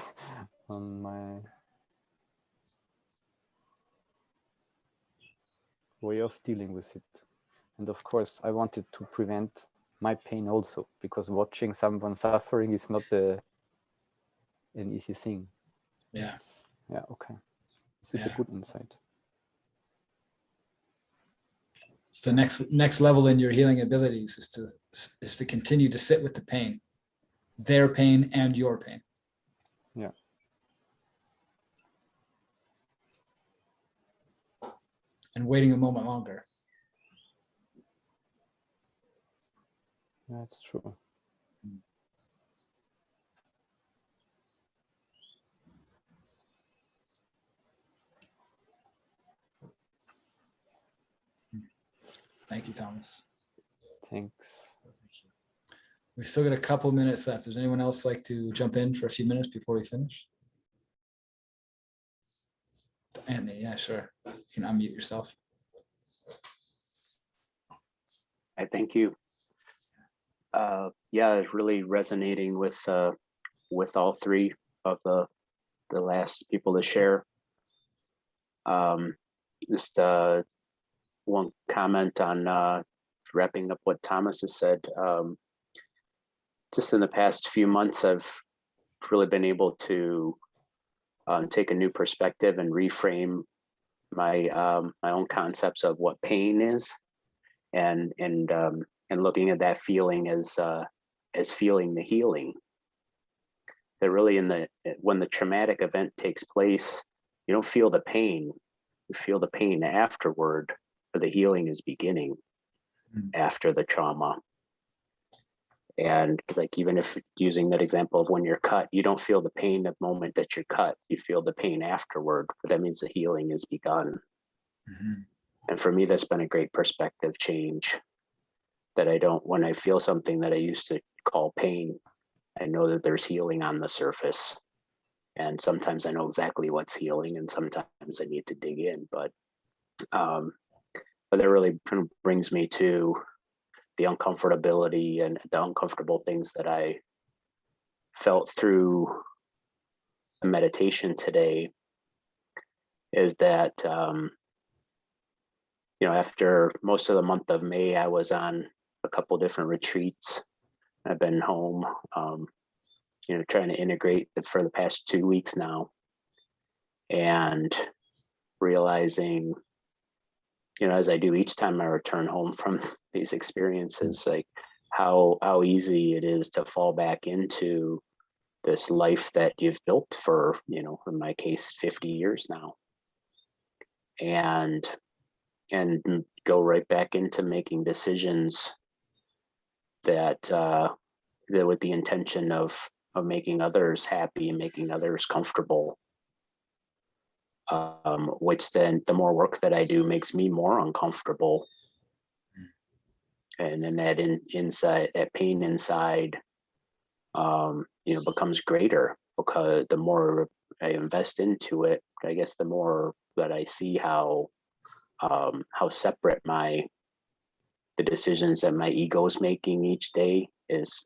Speaker 5: way of dealing with it. And of course, I wanted to prevent my pain also, because watching someone suffering is not an easy thing.
Speaker 1: Yeah.
Speaker 5: Yeah, okay. This is a good insight.
Speaker 1: It's the next level in your healing abilities is to continue to sit with the pain, their pain and your pain.
Speaker 5: Yeah.
Speaker 1: And waiting a moment longer.
Speaker 5: That's true.
Speaker 1: Thank you, Thomas.
Speaker 5: Thanks.
Speaker 1: We've still got a couple minutes left. Does anyone else like to jump in for a few minutes before we finish? Anthony, yeah, sure. You can unmute yourself.
Speaker 6: I thank you. Yeah, really resonating with all three of the last people to share. Just one comment on wrapping up what Thomas has said. Just in the past few months, I've really been able to take a new perspective and reframe my my own concepts of what pain is, and looking at that feeling as feeling the healing. That really, when the traumatic event takes place, you don't feel the pain. You feel the pain afterward, or the healing is beginning after the trauma. And like, even if using that example of when you're cut, you don't feel the pain the moment that you're cut. You feel the pain afterward, but that means the healing is begun. And for me, that's been a great perspective change. That I don't, when I feel something that I used to call pain, I know that there's healing on the surface. And sometimes I know exactly what's healing, and sometimes I need to dig in. But that really kind of brings me to the uncomfortability and the uncomfortable things that I felt through the meditation today. Is that, after most of the month of May, I was on a couple different retreats. I've been home, trying to integrate for the past 2 weeks now, and realizing, as I do each time I return home from these experiences, like how easy it is to fall back into this life that you've built for, in my case, 50 years now, and go right back into making decisions that with the intention of making others happy and making others comfortable, which then the more work that I do makes me more uncomfortable. And then that inside, that pain inside, becomes greater, because the more I invest into it, I guess the more that I see how separate the decisions that my ego is making each day is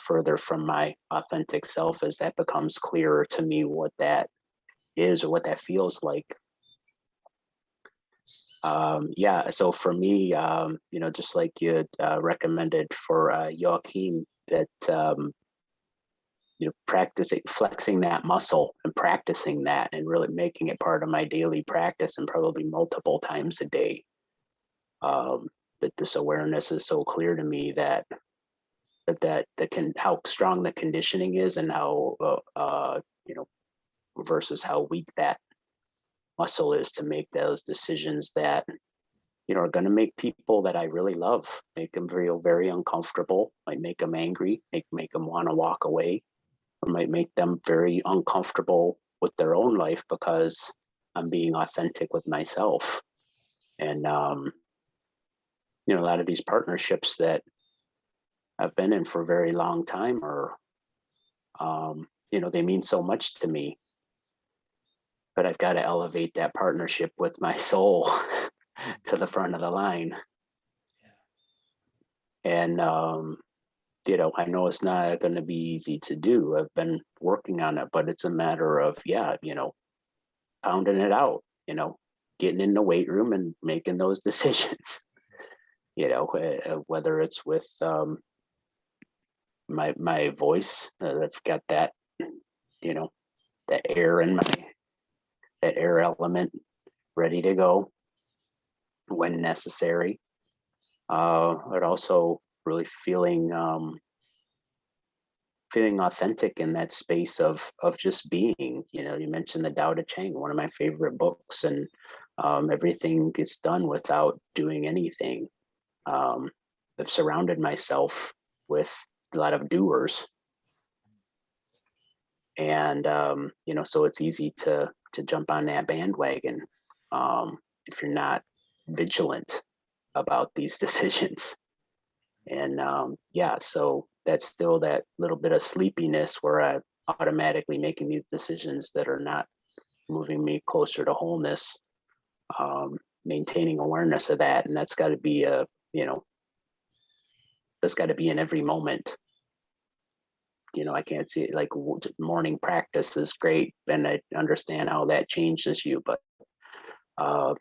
Speaker 6: further from my authentic self, as that becomes clearer to me what that is or what that feels like. So for me, just like you had recommended for Joachim, that practicing, flexing that muscle and practicing that and really making it part of my daily practice, and probably multiple times a day. That this awareness is so clear to me that how strong the conditioning is, and how versus how weak that muscle is to make those decisions that are going to make people that I really love, make them feel very uncomfortable, might make them angry, make them want to walk away, or might make them very uncomfortable with their own life, because I'm being authentic with myself. And a lot of these partnerships that I've been in for a very long time are, they mean so much to me, but I've got to elevate that partnership with my soul to the front of the line. And, I know it's not going to be easy to do. I've been working on it, but it's a matter of, pounding it out, getting in the weight room and making those decisions, whether it's with my voice, I've got that, that air in that air element ready to go when necessary. But also really feeling authentic in that space of just being. You mentioned the Tao Te Ching, one of my favorite books, and everything gets done without doing anything. I've surrounded myself with a lot of doers, and so it's easy to jump on that bandwagon if you're not vigilant about these decisions. And so that's still that little bit of sleepiness where I'm automatically making these decisions that are not moving me closer to wholeness, maintaining awareness of that. And that's got to be that's got to be in every moment. I can't see it, like morning practice is great, and I understand how that changes you, but I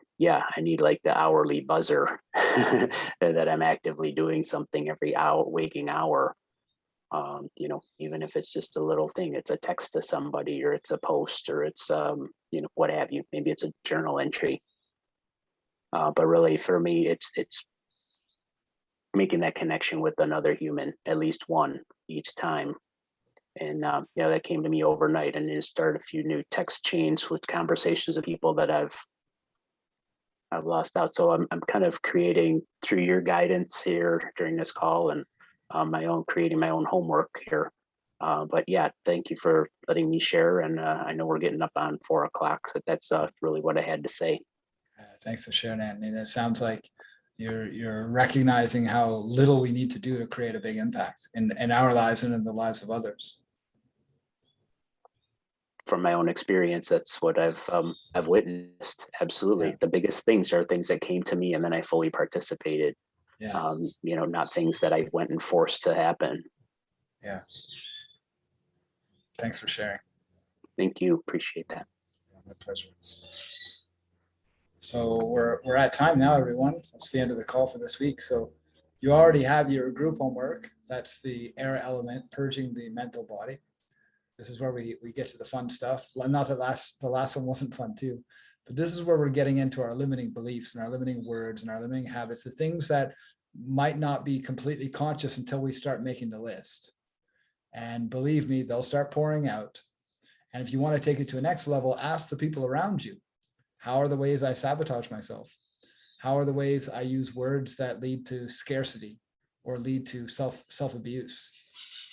Speaker 6: need like the hourly buzzer that I'm actively doing something every hour, waking hour. Even if it's just a little thing, it's a text to somebody, or it's a post, or it's what have you. Maybe it's a journal entry. But really, for me, it's making that connection with another human, at least one each time. And that came to me overnight, and it started a few new text chains with conversations of people that I've lost out. So I'm kind of creating, through your guidance here during this call, and creating my own homework here. But thank you for letting me share. And I know we're getting up on 4 o'clock, so that's really what I had to say.
Speaker 1: Thanks for sharing that. And it sounds like you're recognizing how little we need to do to create a big impact in our lives and in the lives of others.
Speaker 6: From my own experience, that's what I've witnessed. Absolutely.
Speaker 1: Yeah.
Speaker 6: The biggest things are things that came to me and then I fully participated.
Speaker 1: Yeah.
Speaker 6: Not things that I went and forced to happen.
Speaker 1: Yeah. Thanks for sharing.
Speaker 6: Thank you. Appreciate that.
Speaker 1: My pleasure. So we're at time now, everyone. That's the end of the call for this week. So you already have your group homework. That's the air element, purging the mental body. This is where we get to the fun stuff. Not that the last one wasn't fun too, but this is where we're getting into our limiting beliefs and our limiting words and our limiting habits, the things that might not be completely conscious until we start making the list. And believe me, they'll start pouring out. And if you want to take it to a next level, ask the people around you. How are the ways I sabotage myself? How are the ways I use words that lead to scarcity or lead to self-abuse?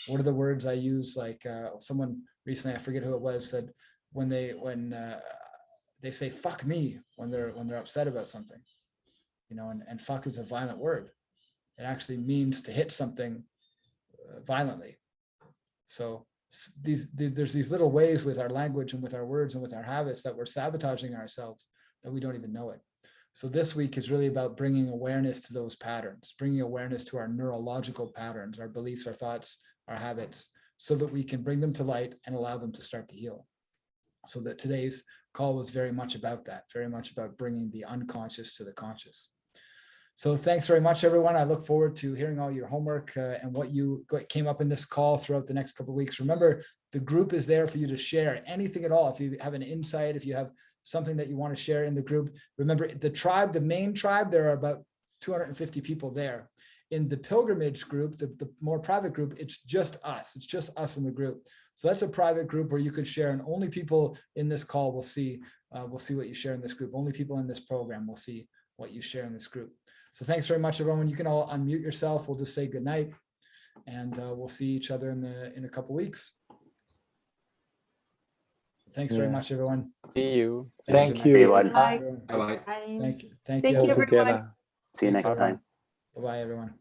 Speaker 1: What are the words I use? Like someone recently, I forget who it was, said when they say "fuck me" when they're upset about something, and fuck is a violent word. It actually means to hit something violently. So there's these little ways with our language and with our words and with our habits that we're sabotaging ourselves that we don't even know it. So this week is really about bringing awareness to those patterns, bringing awareness to our neurological patterns, our beliefs, our thoughts, our habits, so that we can bring them to light and allow them to start to heal. So that today's call was very much about that, very much about bringing the unconscious to the conscious. So thanks very much, everyone. I look forward to hearing all your homework and what came up in this call throughout the next couple of weeks. Remember, the group is there for you to share anything at all. If you have an insight, if you have something that you want to share in the group, remember the tribe, the main tribe, there are about 250 people there. In the pilgrimage group, the more private group, it's just us. It's just us in the group. So that's a private group where you could share, and only people in this call will see what you share in this group. Only people in this program will see what you share in this group. So thanks very much, everyone. You can all unmute yourself. We'll just say good night, and we'll see each other in a couple weeks. Thanks very much, everyone.
Speaker 5: See you.
Speaker 4: Thank
Speaker 6: See
Speaker 4: you.
Speaker 6: you.
Speaker 3: Bye.
Speaker 2: Bye-bye.
Speaker 1: Thank you. Thank
Speaker 3: Thank
Speaker 1: you.
Speaker 3: you,
Speaker 4: All
Speaker 3: everyone.
Speaker 4: together.
Speaker 6: See you
Speaker 1: Thanks,
Speaker 6: next time.
Speaker 1: Bye-bye, everyone.